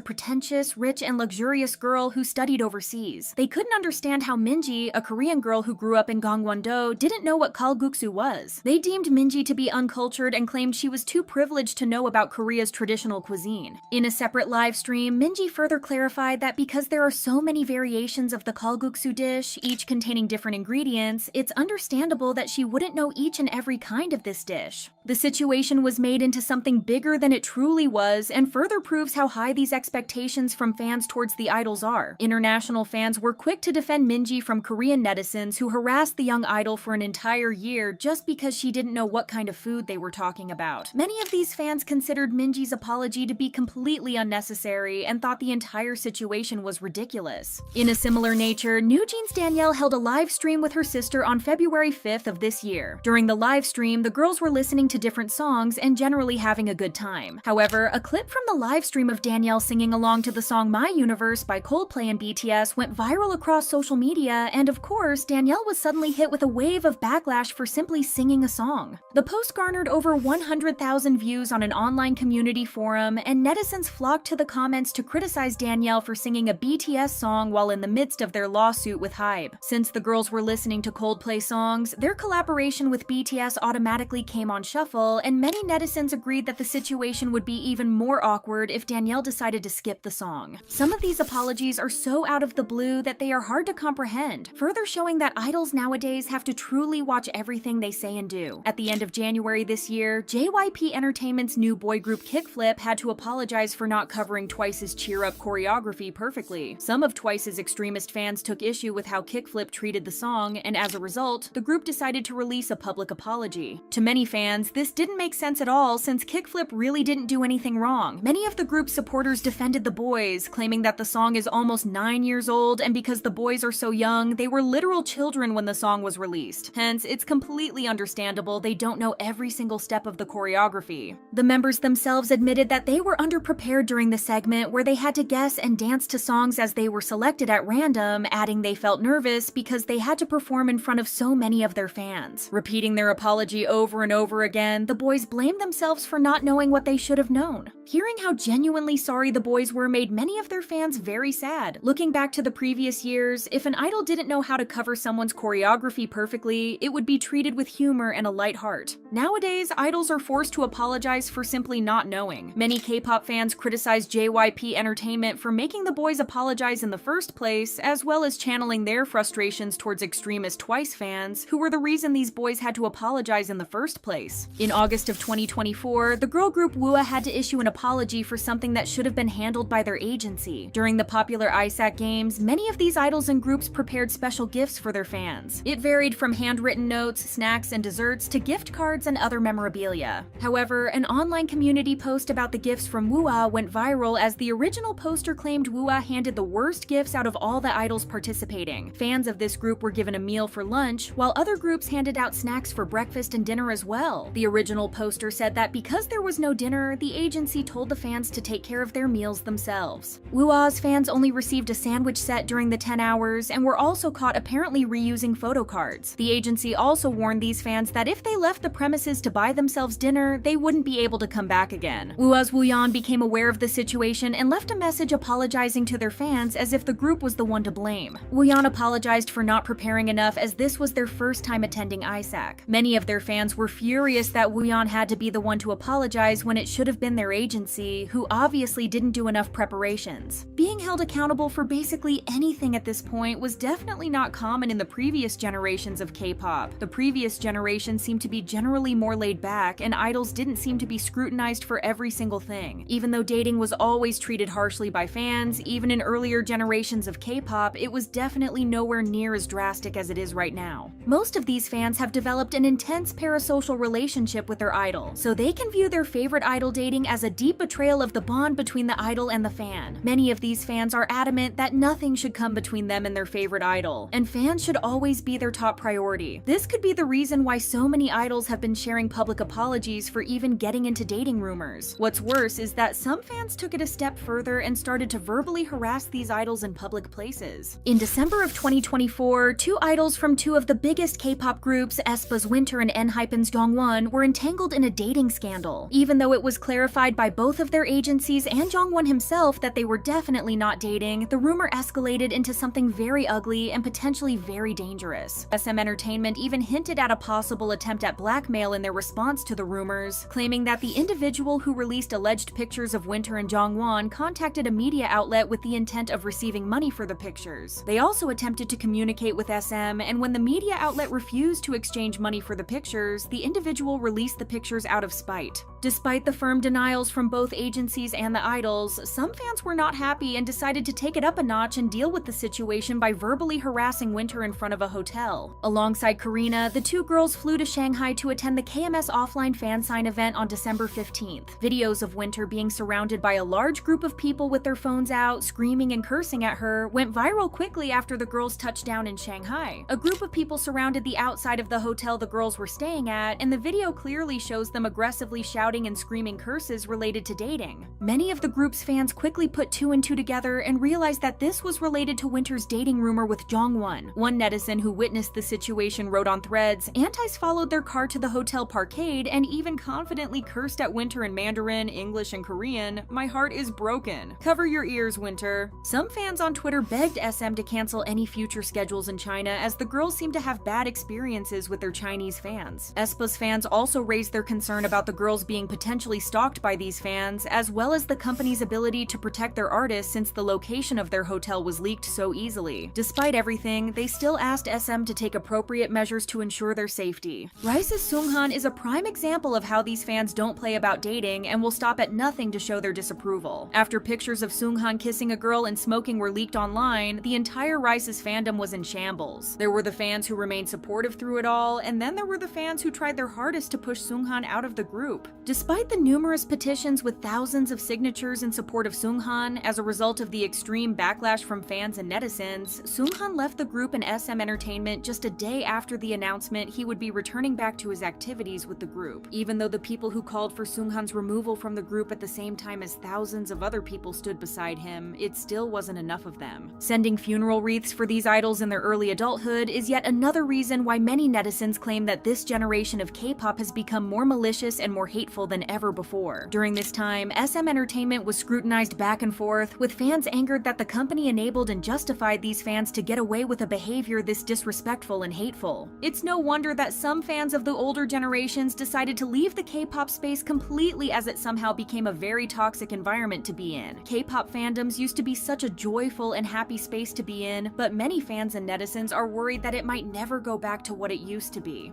pretentious, rich, and luxurious girl who studied overseas. They couldn't understand how Minji, a Korean girl who grew up in Gangwon-do, didn't know what kalguksu was. They deemed Minji to be uncultured and claimed she was too privileged to know about Korea's traditional cuisine. In a separate live stream, Minji further clarified that because there are so many variations of the kalguksu dish, each containing different ingredients, it's understandable that she wouldn't know each and every kind of this dish. The situation was made into something bigger than it truly was, and further proves how high these expectations from fans towards the idols are. International fans were quick to defend Minji from Korean netizens who harassed the young idol for an entire year just because she didn't know what kind of food they were talking about. Many of these fans considered Minji's apology to be completely unnecessary and thought the entire situation was ridiculous. In a similar nature, New Jeans Danielle held a live stream with her sister on February 5th of this year. During the live stream, the girls were listening to different songs and generally having a good time. However, a clip from the live stream of Danielle singing along to the song My Universe by Coldplay and BTS went viral across social media, and of course, Danielle was suddenly hit with a wave of backlash for simply singing a song. The post garnered over 100,000 views on an online community forum, and netizens flocked to the comments to criticize Danielle for singing a BTS song while in the midst of their lawsuit with HYBE. Since the girls were listening to Coldplay songs, their collaboration with BTS automatically came on shuffle, and many netizens agreed that the situation would be even more awkward if Danielle decided to skip the song. Some of these apologies are so out of the blue that they are hard to comprehend, further showing that idols nowadays have to truly watch everything they say and do. At the end of January this year, JYP Entertainment's new boy group Kickflip had to apologize for not covering Twice's Cheer Up choreography perfectly. Some of Twice's extremist fans took issue with how Kickflip treated the song, and as a result, the group decided to release a public apology. To many fans, this didn't make sense sense at all since Kickflip really didn't do anything wrong. Many of the group's supporters defended the boys, claiming that the song is almost 9 years old and because the boys are so young, they were literal children when the song was released. Hence, it's completely understandable they don't know every single step of the choreography. The members themselves admitted that they were underprepared during the segment where they had to guess and dance to songs as they were selected at random, adding they felt nervous because they had to perform in front of so many of their fans. Repeating their apology over and over again, the boys blamed themselves for not knowing what they should have known. Hearing how genuinely sorry the boys were made many of their fans very sad. Looking back to the previous years, if an idol didn't know how to cover someone's choreography perfectly, it would be treated with humor and a light heart. Nowadays, idols are forced to apologize for simply not knowing. Many K-pop fans criticize JYP Entertainment for making the boys apologize in the first place, as well as channeling their frustrations towards extremist Twice fans, who were the reason these boys had to apologize in the first place. In August of 2024, the girl group WOA had to issue an apology for something that should have been handled by their agency. During the popular ISAC games, many of these idols and groups prepared special gifts for their fans. It varied from handwritten notes, snacks, and desserts to gift cards and other memorabilia. However, an online community post about the gifts from WOA went viral as the original poster claimed WOA handed the worst gifts out of all the idols participating. Fans of this group were given a meal for lunch, while other groups handed out snacks for breakfast and dinner as well. The original poster said that because there was no dinner, the agency told the fans to take care of their meals themselves. WOA's fans only received a sandwich set during the 10 hours and were also caught apparently reusing photo cards. The agency also warned these fans that if they left the premises to buy themselves dinner, they wouldn't be able to come back again. WOA's Wooyeon became aware of the situation and left a message apologizing to their fans as if the group was the one to blame. Wooyeon apologized for not preparing enough as this was their first time attending ISAC. Many of their fans were furious that Wooyeon had to be the one to apologize when it should have been their agency, who obviously didn't do enough preparations. Being held accountable for basically anything at this point was definitely not common in the previous generations of K-pop. The previous generation seemed to be generally more laid back, and idols didn't seem to be scrutinized for every single thing. Even though dating was always treated harshly by fans, even in earlier generations of K-pop, it was definitely nowhere near as drastic as it is right now. Most of these fans have developed an intense parasocial relationship with their idol, so they can view their favorite idol dating as a deep betrayal of the bond between the idol and the fan. Many of these fans are adamant that nothing should come between them and their favorite idol, and fans should always be their top priority. This could be the reason why so many idols have been sharing public apologies for even getting into dating rumors. What's worse is that some fans took it a step further and started to verbally harass these idols in public places. In December of 2024, two idols from two of the biggest K-pop groups, aespa's Winter and ENHYPEN's Jongwon, were entangled in a dating scandal. Even though it was clarified by both of their agencies and Jongwon himself that they were definitely not dating, the rumor escalated into something very ugly and potentially very dangerous. SM Entertainment even hinted at a possible attempt at blackmail in their response to the rumors, claiming that the individual who released alleged pictures of Winter and Jongwon contacted a media outlet with the intent of receiving money for the pictures. They also attempted to communicate with SM, and when the media outlet refused to exchange money for the pictures, the individual released the pictures out of spite. Despite the firm denials from both agencies and the idols, some fans were not happy and decided to take it up a notch and deal with the situation by verbally harassing Winter in front of a hotel. Alongside Karina, the two girls flew to Shanghai to attend the KMS offline fan sign event on December 15th. Videos of Winter being surrounded by a large group of people with their phones out, screaming and cursing at her, went viral quickly after the girls touched down in Shanghai. A group of people surrounded the outside of the hotel the girls were staying at, and the video clearly shows them aggressively shouting and screaming curses related to dating. Many of the group's fans quickly put two and two together and realized that this was related to Winter's dating rumor with Jongwon. One netizen who witnessed the situation wrote on Threads, "Antis followed their car to the hotel parkade and even confidently cursed at Winter in Mandarin, English, and Korean. My heart is broken. Cover your ears, Winter." Some fans on Twitter begged SM to cancel any future schedules in China as the girls seem to have bad experiences with their Chinese fans. aespa's fans also raised their concern about the girls being potentially stalked by these fans, as well as the company's ability to protect their artists since the location of their hotel was leaked so easily. Despite everything, they still asked SM to take appropriate measures to ensure their safety. Rice's Seunghan is a prime example of how these fans don't play about dating and will stop at nothing to show their disapproval. After pictures of Seunghan kissing a girl and smoking were leaked online, the entire Rice's fandom was in shambles. There were the fans who remained supportive through it all, and then there were the fans who tried their hardest to push Seunghan Seunghan out of the group. Despite the numerous petitions with thousands of signatures in support of Seunghan, as a result of the extreme backlash from fans and netizens, Seunghan left the group and SM Entertainment just a day after the announcement he would be returning back to his activities with the group. Even though the people who called for Seunghan's removal from the group at the same time as thousands of other people stood beside him, it still wasn't enough of them. Sending funeral wreaths for these idols in their early adulthood is yet another reason why many netizens claim that this generation of K-pop has become more malicious and more hateful than ever before. During this time, SM Entertainment was scrutinized back and forth, with fans angered that the company enabled and justified these fans to get away with a behavior this disrespectful and hateful. It's no wonder that some fans of the older generations decided to leave the K-pop space completely, as it somehow became a very toxic environment to be in. K-pop fandoms used to be such a joyful and happy space to be in, but many fans and netizens are worried that it might never go back to what it used to be.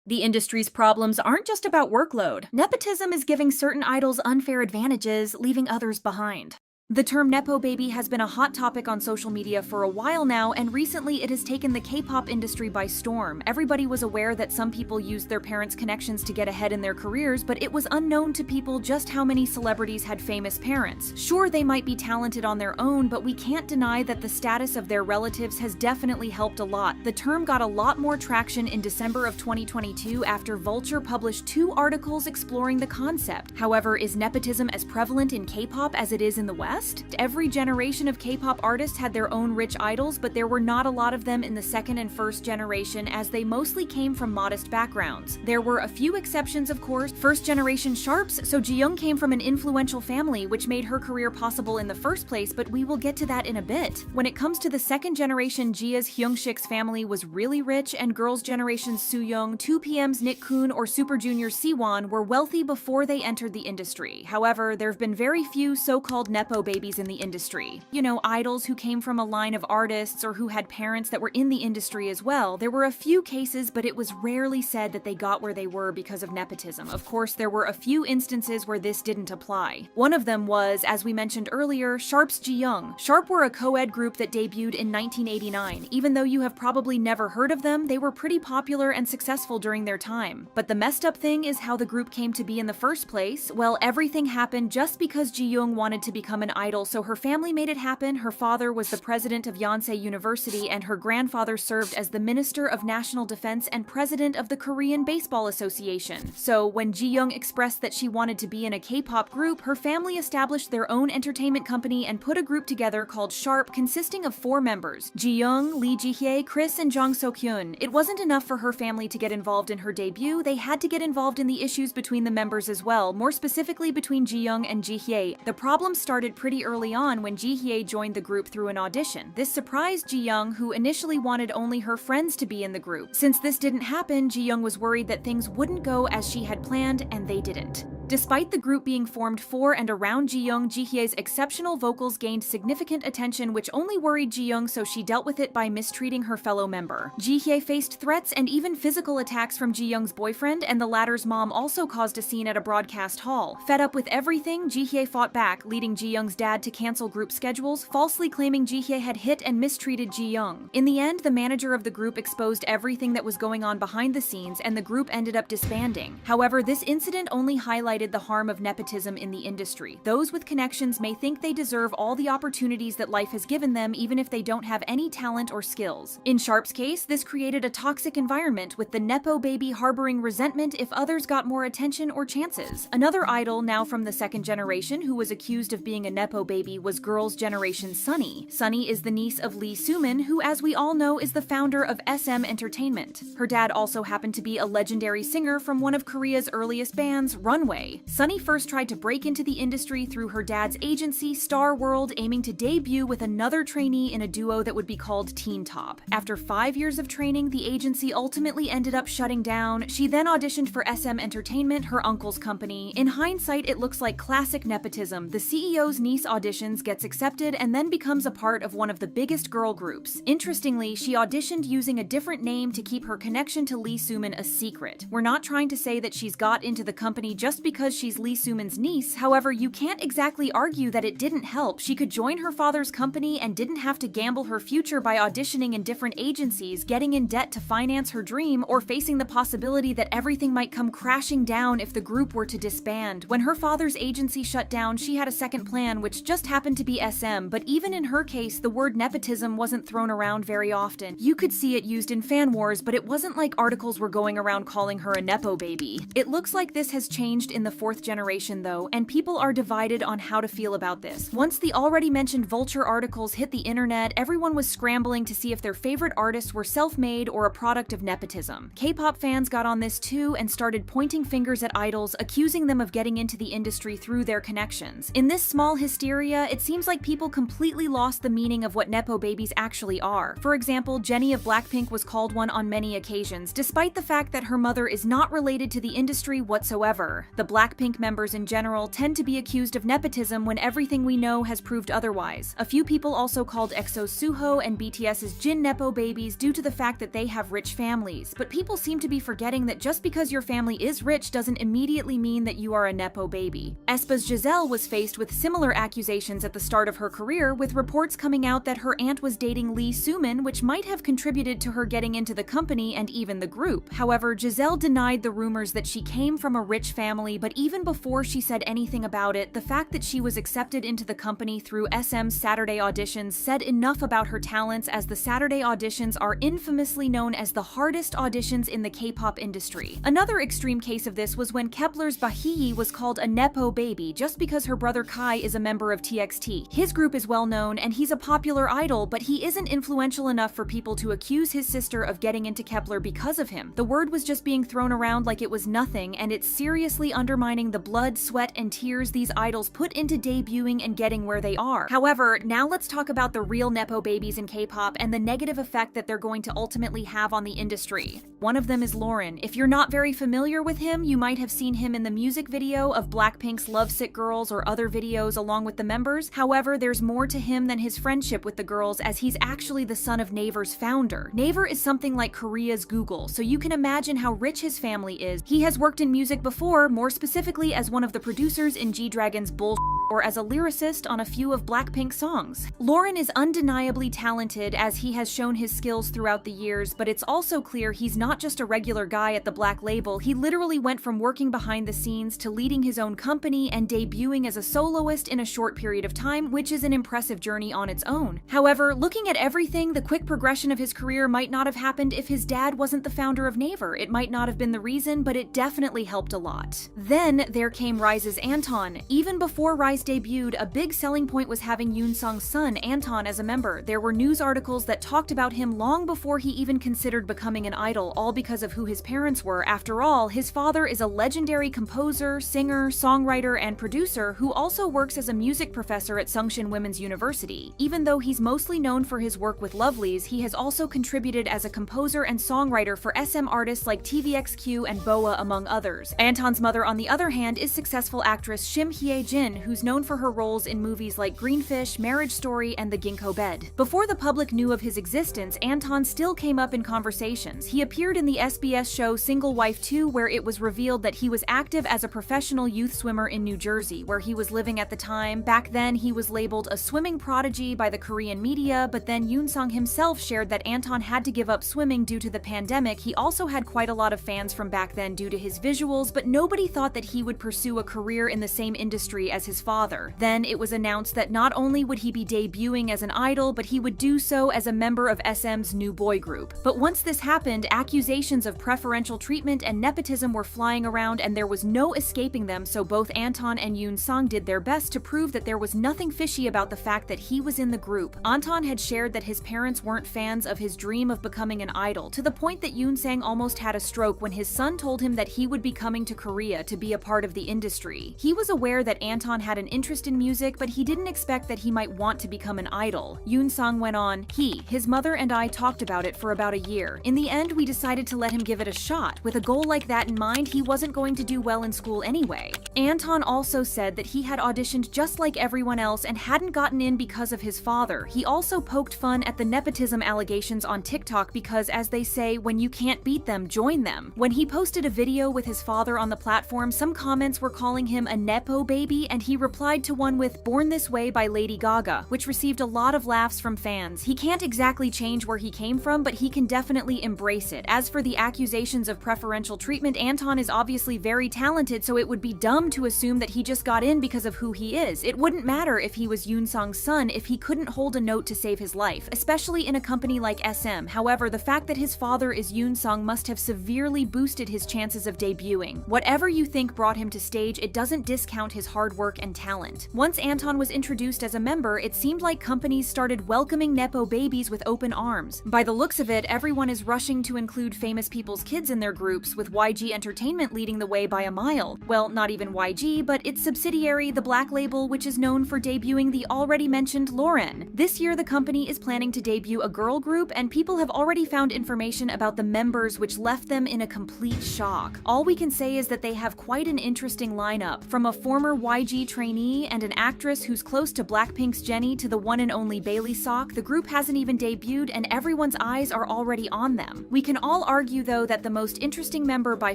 The industry's problems aren't just about workload. Nepotism is giving certain idols unfair advantages, leaving others behind. The term Nepo baby has been a hot topic on social media for a while now, and recently it has taken the K-pop industry by storm. Everybody was aware that some people used their parents' connections to get ahead in their careers, but it was unknown to people just how many celebrities had famous parents. Sure, they might be talented on their own, but we can't deny that the status of their relatives has definitely helped a lot. The term got a lot more traction in December of 2022 after Vulture published 2 articles exploring the concept. However, is nepotism as prevalent in K-pop as it is in the West? Every generation of K-pop artists had their own rich idols, but there were not a lot of them in the second and first generation, as they mostly came from modest backgrounds. There were a few exceptions, of course. First generation Sharps, so Jiyoung came from an influential family, which made her career possible in the first place, but we will get to that in a bit. When it comes to the second generation, Jia's Hyungshik's family was really rich, and girls' generations Sooyoung, 2PM's Nickkoon, or Super Junior's Siwon were wealthy before they entered the industry. However, there have been very few so-called Nepo babies in the industry. You know, idols who came from a line of artists or who had parents that were in the industry as well. There were a few cases, but it was rarely said that they got where they were because of nepotism. Of course, there were a few instances where this didn't apply. One of them was, as we mentioned earlier, Sharp's Jiyoung. Sharp were a co-ed group that debuted in 1989. Even though you have probably never heard of them, they were pretty popular and successful during their time. But the messed up thing is how the group came to be in the first place. Well, everything happened just because Jiyoung wanted to become an idol, so her family made it happen. Her father was the president of Yonsei University, and her grandfather served as the Minister of National Defense and president of the Korean Baseball Association. So when Jiyoung expressed that she wanted to be in a K-pop group, her family established their own entertainment company and put a group together called Sharp, consisting of 4 members: Jiyoung, Lee Jihye, Chris, and Jang So-kyun. It wasn't enough for her family to get involved in her debut, they had to get involved in the issues between the members as well, more specifically between Jiyoung and Jihye. The problem started pretty early on when Jihye joined the group through an audition. This surprised Jiyoung, who initially wanted only her friends to be in the group. Since this didn't happen, Jiyoung was worried that things wouldn't go as she had planned, and they didn't. Despite the group being formed for and around Jiyoung, Jihye's exceptional vocals gained significant attention, which only worried Jiyoung, so she dealt with it by mistreating her fellow member. Jihye faced threats and even physical attacks from Jiyoung's boyfriend, and the latter's mom also caused a scene at a broadcast hall. Fed up with everything, Jihye fought back, leading Jiyoung's dad to cancel group schedules, falsely claiming Jihye had hit and mistreated Jiyoung. In the end, the manager of the group exposed everything that was going on behind the scenes, and the group ended up disbanding. However, this incident only highlighted the harm of nepotism in the industry. Those with connections may think they deserve all the opportunities that life has given them, even if they don't have any talent or skills. In Sharp's case, this created a toxic environment, with the Nepo baby harboring resentment if others got more attention or chances. Another idol, now from the second generation, who was accused of being a Nepo baby was girls' generation Sunny. Sunny is the niece of Lee Soo-min, who, as we all know, is the founder of SM Entertainment. Her dad also happened to be a legendary singer from one of Korea's earliest bands, Runway. Sunny first tried to break into the industry through her dad's agency, Star World, aiming to debut with another trainee in a duo that would be called Teen Top. After 5 years of training, the agency ultimately ended up shutting down. She then auditioned for SM Entertainment, her uncle's company. In hindsight, it looks like classic nepotism. The CEO's niece auditions, gets accepted, and then becomes a part of one of the biggest girl groups. Interestingly, she auditioned using a different name to keep her connection to Lee Soo-min a secret. We're not trying to say that she's got into the company just because because she's Lee Soo-min's niece. However, you can't exactly argue that it didn't help. She could join her father's company and didn't have to gamble her future by auditioning in different agencies, getting in debt to finance her dream, or facing the possibility that everything might come crashing down if the group were to disband. When her father's agency shut down, she had a second plan, which just happened to be SM, but even in her case, the word nepotism wasn't thrown around very often. You could see it used in fan wars, but it wasn't like articles were going around calling her a Nepo baby. It looks like this has changed in the fourth generation though, and people are divided on how to feel about this. Once the already mentioned Vulture articles hit the internet, everyone was scrambling to see if their favorite artists were self-made or a product of nepotism. K-pop fans got on this too and started pointing fingers at idols, accusing them of getting into the industry through their connections. In this small hysteria, it seems like people completely lost the meaning of what Nepo babies actually are. For example, Jennie of Blackpink was called one on many occasions, despite the fact that her mother is not related to the industry whatsoever. The Blackpink members in general tend to be accused of nepotism when everything we know has proved otherwise. A few people also called EXO's Suho and BTS's Jin Nepo babies due to the fact that they have rich families, but people seem to be forgetting that just because your family is rich doesn't immediately mean that you are a Nepo baby. aespa's Giselle was faced with similar accusations at the start of her career, with reports coming out that her aunt was dating Lee Soo-min, which might have contributed to her getting into the company and even the group. However, Giselle denied the rumors that she came from a rich family, but even before she said anything about it, the fact that she was accepted into the company through SM's Saturday auditions said enough about her talents, as the Saturday auditions are infamously known as the hardest auditions in the K-pop industry. Another extreme case of this was when Kepler's Bahiyi was called a Nepo baby just because her brother Kai is a member of TXT. His group is well known and he's a popular idol, but he isn't influential enough for people to accuse his sister of getting into Kepler because of him. The word was just being thrown around like it was nothing, and it's seriously undermining the blood, sweat, and tears these idols put into debuting and getting where they are. However, now let's talk about the real Nepo babies in K-pop and the negative effect that they're going to ultimately have on the industry. One of them is Lauren. If you're not very familiar with him, you might have seen him in the music video of Blackpink's Lovesick Girls or other videos along with the members. However, there's more to him than his friendship with the girls, as he's actually the son of Naver's founder. Naver is something like Korea's Google, so you can imagine how rich his family is. He has worked in music before, more specifically as one of the producers in G-Dragon's Bull or as a lyricist on a few of Blackpink's songs. Lauren is undeniably talented, as he has shown his skills throughout the years, but it's also clear he's not just a regular guy at the Black label. He literally went from working behind the scenes to leading his own company and debuting as a soloist in a short period of time, which is an impressive journey on its own. However, looking at everything, the quick progression of his career might not have happened if his dad wasn't the founder of Naver. It might not have been the reason, but it definitely helped a lot. Then there came Rise's Anton. Even before Rise debuted, a big selling point was having Yoon Sung's son, Anton, as a member. There were news articles that talked about him long before he even considered becoming an idol, all because of who his parents were. After all, his father is a legendary composer, singer, songwriter, and producer who also works as a music professor at Sungshin Women's University. Even though he's mostly known for his work with Lovelyz, he has also contributed as a composer and songwriter for SM artists like TVXQ and BoA, among others. Anton's mother, on the other hand, is successful actress Shim Hye-jin, who's known for her roles in movies like Greenfish, Marriage Story, and The Ginkgo Bed. Before the public knew of his existence, Anton still came up in conversations. He appeared in the SBS show Single Wife 2, where it was revealed that he was active as a professional youth swimmer in New Jersey, where he was living at the time. Back then, he was labeled a swimming prodigy by the Korean media, but then Yoon Sung himself shared that Anton had to give up swimming due to the pandemic. He also had quite a lot of fans from back then due to his visuals, but nobody thought that he would pursue a career in the same industry as his father. Then it was announced that not only would he be debuting as an idol, but he would do so as a member of SM's new boy group. But once this happened, accusations of preferential treatment and nepotism were flying around, and there was no escaping them, so both Anton and Yoon Sung did their best to prove that there was nothing fishy about the fact that he was in the group. Anton had shared that his parents weren't fans of his dream of becoming an idol, to the point that Yoon Sang almost had a stroke when his son told him that he would be coming to Korea to be a part of the industry. He was aware that Anton had had an interest in music, but he didn't expect that he might want to become an idol. Yoon-sung went on, his mother and I talked about it for about a year. In the end, we decided to let him give it a shot. With a goal like that in mind, he wasn't going to do well in school anyway. Anton also said that he had auditioned just like everyone else and hadn't gotten in because of his father. He also poked fun at the nepotism allegations on TikTok because, as they say, when you can't beat them, join them. When he posted a video with his father on the platform, some comments were calling him a Nepo baby, and he replied to one with "Born This Way" by Lady Gaga, which received a lot of laughs from fans. He can't exactly change where he came from, but he can definitely embrace it. As for the accusations of preferential treatment, Anton is obviously very talented, so it would be dumb to assume that he just got in because of who he is. It wouldn't matter if he was Yoon-sung's son if he couldn't hold a note to save his life, especially in a company like SM. However, the fact that his father is Yoon-sung must have severely boosted his chances of debuting. Whatever you think brought him to stage, it doesn't discount his hard work and talent. Once Anton was introduced as a member, it seemed like companies started welcoming Nepo babies with open arms. By the looks of it, everyone is rushing to include famous people's kids in their groups, with YG Entertainment leading the way by a mile. Well, not even YG, but its subsidiary, the Black Label, which is known for debuting the already mentioned Lauren. This year, the company is planning to debut a girl group, and people have already found information about the members which left them in a complete shock. All we can say is that they have quite an interesting lineup, from a former YG trainee and an actress who's close to Blackpink's Jennie to the one and only Bailey Sok. The group hasn't even debuted, and everyone's eyes are already on them. We can all argue, though, that the most interesting member by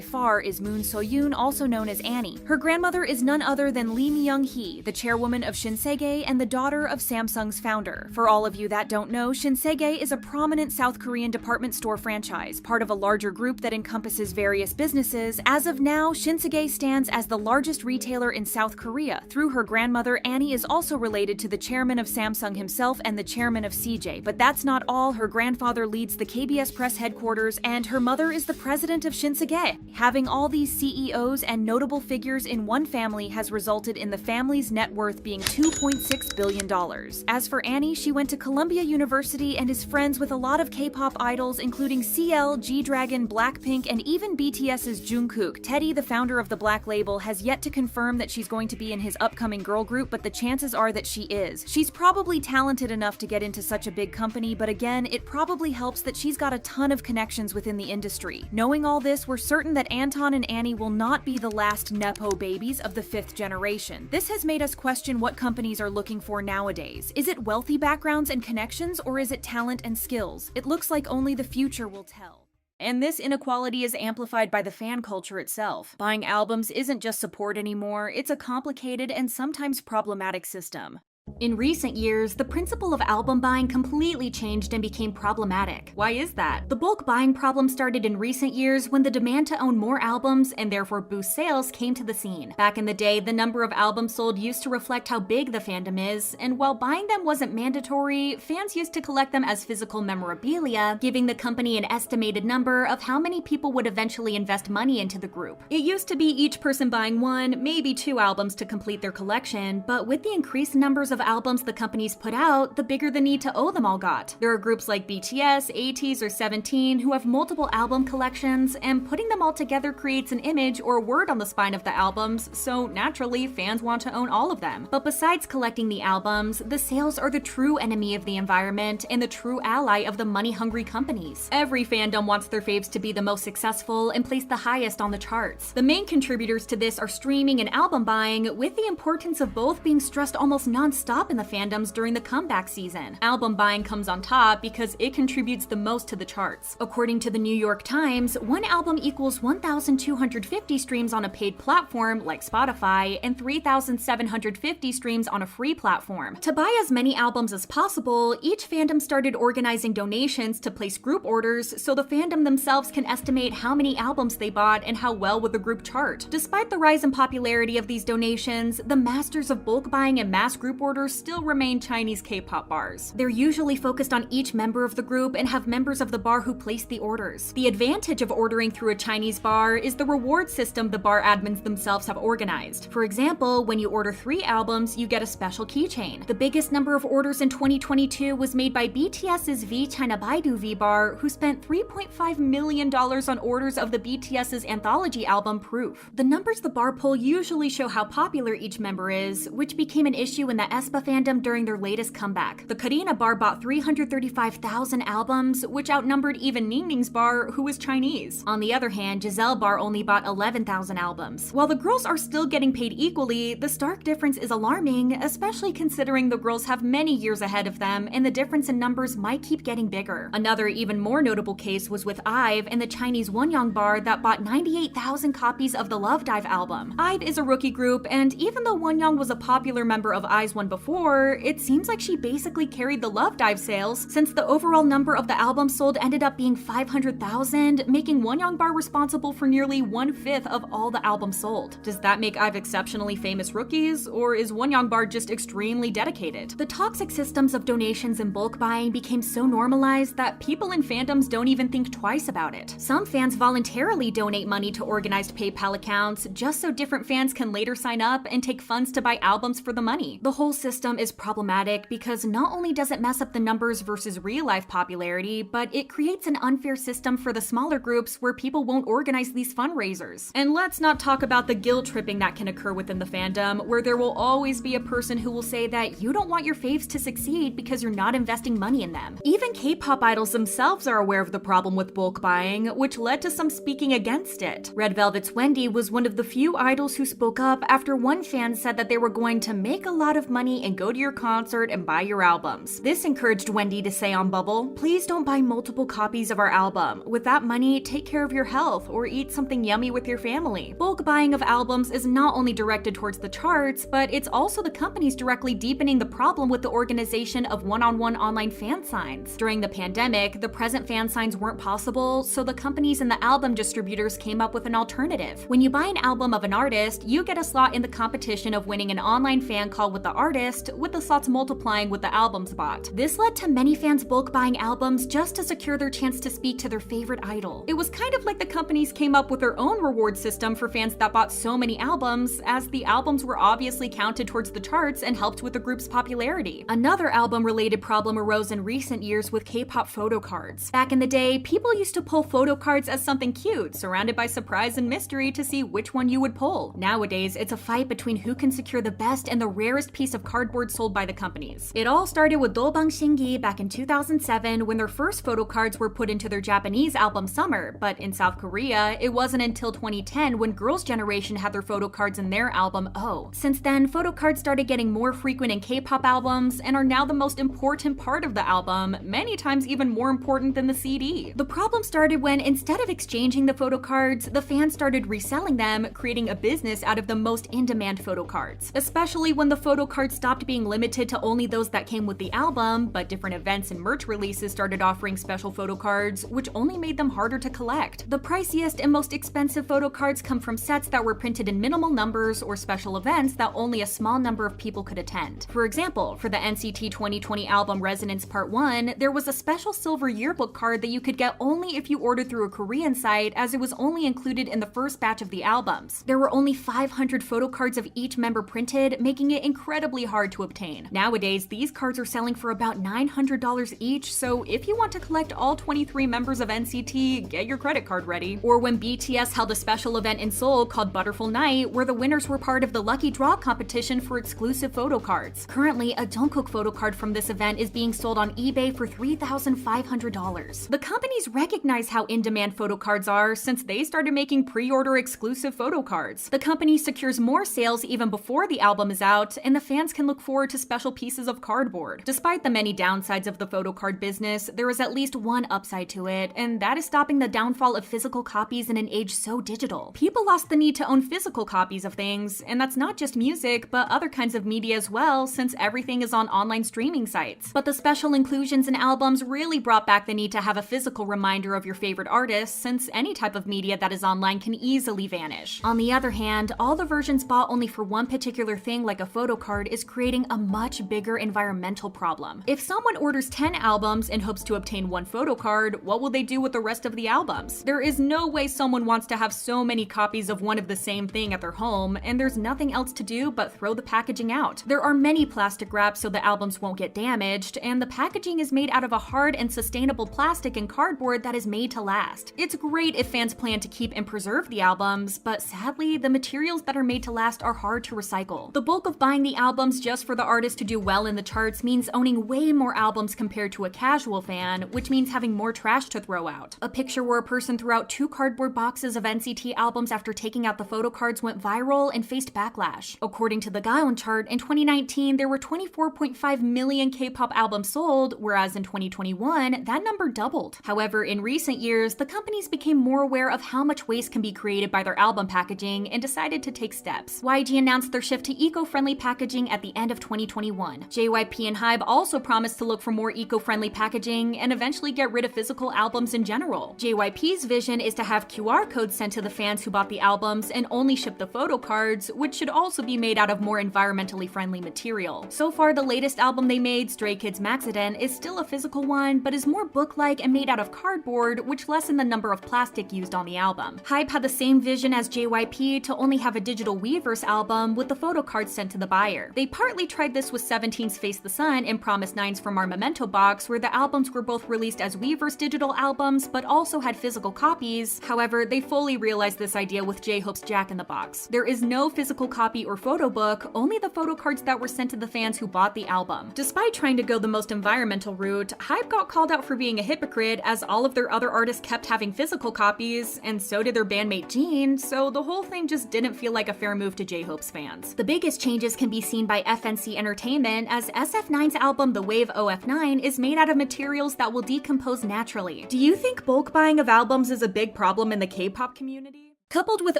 far is Moon So-yoon, also known as Annie. Her grandmother is none other than Lee Myung-hee, the chairwoman of Shinsegae and the daughter of Samsung's founder. For all of you that don't know, Shinsegae is a prominent South Korean department store franchise, part of a larger group that encompasses various businesses. As of now, Shinsegae stands as the largest retailer in South Korea. Through her grandmother, Annie is also related to the chairman of Samsung himself and the chairman of CJ. But that's not all. Her grandfather leads the KBS press headquarters, and her mother is the president of Shinsegae. Having all these CEOs and notable figures in one family has resulted in the family's net worth being $2.6 billion. As for Annie, she went to Columbia University and is friends with a lot of K-pop idols, including CL, G-Dragon, Blackpink, and even BTS's Jungkook. Teddy, the founder of the Black Label, has yet to confirm that she's going to be in his upcoming girl group, but the chances are that she is. She's probably talented enough to get into such a big company, but again, it probably helps that she's got a ton of connections within the industry. Knowing all this, we're certain that Anton and Annie will not be the last Nepo babies of the 5th generation. This has made us question what companies are looking for nowadays. Is it wealthy backgrounds and connections, or is it talent and skills? It looks like only the future will tell. And this inequality is amplified by the fan culture itself. Buying albums isn't just support anymore, it's a complicated and sometimes problematic system. In recent years, the principle of album buying completely changed and became problematic. Why is that? The bulk buying problem started in recent years when the demand to own more albums and therefore boost sales came to the scene. Back in the day, the number of albums sold used to reflect how big the fandom is, and while buying them wasn't mandatory, fans used to collect them as physical memorabilia, giving the company an estimated number of how many people would eventually invest money into the group. It used to be each person buying 1, maybe 2 albums to complete their collection, but with the increased numbers of albums the companies put out, the bigger the need to owe them all got. There are groups like BTS, ATEEZ, or 17 who have multiple album collections, and putting them all together creates an image or word on the spine of the albums, so naturally fans want to own all of them. But besides collecting the albums, the sales are the true enemy of the environment and the true ally of the money-hungry companies. Every fandom wants their faves to be the most successful and place the highest on the charts. The main contributors to this are streaming and album buying, with the importance of both being stressed almost non-stop in the fandoms during the comeback season. Album buying comes on top because it contributes the most to the charts. According to the New York Times, one album equals 1,250 streams on a paid platform like Spotify and 3,750 streams on a free platform. To buy as many albums as possible, each fandom started organizing donations to place group orders so the fandom themselves can estimate how many albums they bought and how well would the group chart. Despite the rise in popularity of these donations, the masters of bulk buying and mass group orders orders still remain Chinese K-pop bars. They're usually focused on each member of the group and have members of the bar who place the orders. The advantage of ordering through a Chinese bar is the reward system the bar admins themselves have organized. For example, when you order 3 albums, you get a special keychain. The biggest number of orders in 2022 was made by BTS's V China Baidu V Bar, who spent $3.5 million on orders of the BTS's anthology album Proof. The numbers the bar pull usually show how popular each member is, which became an issue in the aespa fandom during their latest comeback. The Karina bar bought 335,000 albums, which outnumbered even Ningning's bar, who is Chinese. On the other hand, Giselle bar only bought 11,000 albums. While the girls are still getting paid equally, the stark difference is alarming, especially considering the girls have many years ahead of them and the difference in numbers might keep getting bigger. Another even more notable case was with IVE and the Chinese Wonyoung bar that bought 98,000 copies of the Love Dive album. IVE is a rookie group, and even though Wonyoung was a popular member of IVE's one before, it seems like she basically carried the Love Dive sales, since the overall number of the albums sold ended up being 500,000, making Wonyoung bar responsible for nearly 1/5 of all the albums sold. Does that make IVE exceptionally famous rookies, or is Wonyoung bar just extremely dedicated? The toxic systems of donations and bulk buying became so normalized that people in fandoms don't even think twice about it. Some fans voluntarily donate money to organized PayPal accounts just so different fans can later sign up and take funds to buy albums for the money. The whole system is problematic because not only does it mess up the numbers versus real-life popularity, but it creates an unfair system for the smaller groups where people won't organize these fundraisers. And let's not talk about the guilt tripping that can occur within the fandom, where there will always be a person who will say that you don't want your faves to succeed because you're not investing money in them. Even K-pop idols themselves are aware of the problem with bulk buying, which led to some speaking against it. Red Velvet's Wendy was one of the few idols who spoke up after one fan said that they were going to make a lot of money and go to your concert and buy your albums. This encouraged Wendy to say on Bubble, "Please don't buy multiple copies of our album. With that money, take care of your health or eat something yummy with your family." Bulk buying of albums is not only directed towards the charts, but it's also the companies directly deepening the problem with the organization of one-on-one online fan signs. During the pandemic, the present fan signs weren't possible, so the companies and the album distributors came up with an alternative. When you buy an album of an artist, you get a slot in the competition of winning an online fan call with the artist, with the slots multiplying with the albums bought. This led to many fans bulk buying albums just to secure their chance to speak to their favorite idol. It was kind of like the companies came up with their own reward system for fans that bought so many albums, as the albums were obviously counted towards the charts and helped with the group's popularity. Another album-related problem arose in recent years with K-pop photo cards. Back in the day, people used to pull photo cards as something cute, surrounded by surprise and mystery to see which one you would pull. Nowadays, it's a fight between who can secure the best and the rarest piece of cardboard sold by the companies. It all started with Dolbang Shingi back in 2007 when their first photo cards were put into their Japanese album Summer, but in South Korea, it wasn't until 2010 when Girls' Generation had their photo cards in their album Oh. Since then, photo cards started getting more frequent in K-pop albums and are now the most important part of the album, many times even more important than the CD. The problem started when, instead of exchanging the photo cards, the fans started reselling them, creating a business out of the most in-demand photo cards. Especially when the photo cards stopped being limited to only those that came with the album, but different events and merch releases started offering special photo cards, which only made them harder to collect. The priciest and most expensive photo cards come from sets that were printed in minimal numbers or special events that only a small number of people could attend. For example, for the NCT 2020 album Resonance Part 1, there was a special silver yearbook card that you could get only if you ordered through a Korean site, as it was only included in the first batch of the albums. There were only 500 photo cards of each member printed, making it incredibly hard to obtain. Nowadays, these cards are selling for about $900 each, so if you want to collect all 23 members of NCT, get your credit card ready. Or when BTS held a special event in Seoul called Butterful Night, where the winners were part of the lucky draw competition for exclusive photo cards. Currently, a Jungkook photo card from this event is being sold on eBay for $3,500. The companies recognize how in-demand photo cards are since they started making pre-order exclusive photo cards. The company secures more sales even before the album is out, and the fans can look forward to special pieces of cardboard. Despite the many downsides of the photo card business, there is at least one upside to it, and that is stopping the downfall of physical copies in an age so digital. People lost the need to own physical copies of things, and that's not just music, but other kinds of media as well, since everything is on online streaming sites. But the special inclusions in albums really brought back the need to have a physical reminder of your favorite artist, since any type of media that is online can easily vanish. On the other hand, all the versions bought only for one particular thing like a photo card is is creating a much bigger environmental problem. If someone orders 10 albums and hopes to obtain one photo card, what will they do with the rest of the albums? There is no way someone wants to have so many copies of one of the same thing at their home, and there's nothing else to do but throw the packaging out. There are many plastic wraps so the albums won't get damaged, and the packaging is made out of a hard and sustainable plastic and cardboard that is made to last. It's great if fans plan to keep and preserve the albums, but sadly, the materials that are made to last are hard to recycle. The bulk of buying the albums just for the artist to do well in the charts means owning way more albums compared to a casual fan, which means having more trash to throw out. A picture where a person threw out 2 cardboard boxes of NCT albums after taking out the photo cards went viral and faced backlash. According to the Gaon chart, in 2019, there were 24.5 million K-pop albums sold, whereas in 2021, that number doubled. However, in recent years, the companies became more aware of how much waste can be created by their album packaging and decided to take steps. YG announced their shift to eco-friendly packaging at the end of 2021. JYP and HYBE also promised to look for more eco-friendly packaging and eventually get rid of physical albums in general. JYP's vision is to have QR codes sent to the fans who bought the albums and only ship the photo cards, which should also be made out of more environmentally friendly material. So far, the latest album they made, Stray Kids Maxiden, is still a physical one, but is more book-like and made out of cardboard, which lessened the number of plastic used on the album. HYBE had the same vision as JYP to only have a digital Weverse album with the photo cards sent to the buyer. They partly tried this with 17's Face the Sun and Promise 9's From Our Memento box, where the albums were both released as Weverse digital albums, but also had physical copies. However, they fully realized this idea with J-Hope's Jack in the Box. There is no physical copy or photo book, only the photo cards that were sent to the fans who bought the album. Despite trying to go the most environmental route, HYBE got called out for being a hypocrite as all of their other artists kept having physical copies, and so did their bandmate Jin, so the whole thing just didn't feel like a fair move to J-Hope's fans. The biggest changes can be seen by FNC Entertainment, as SF9's album The Wave OF9 is made out of materials that will decompose naturally. Do you think bulk buying of albums is a big problem in the K-pop community? Coupled with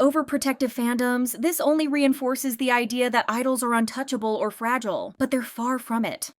overprotective fandoms, this only reinforces the idea that idols are untouchable or fragile, but they're far from it.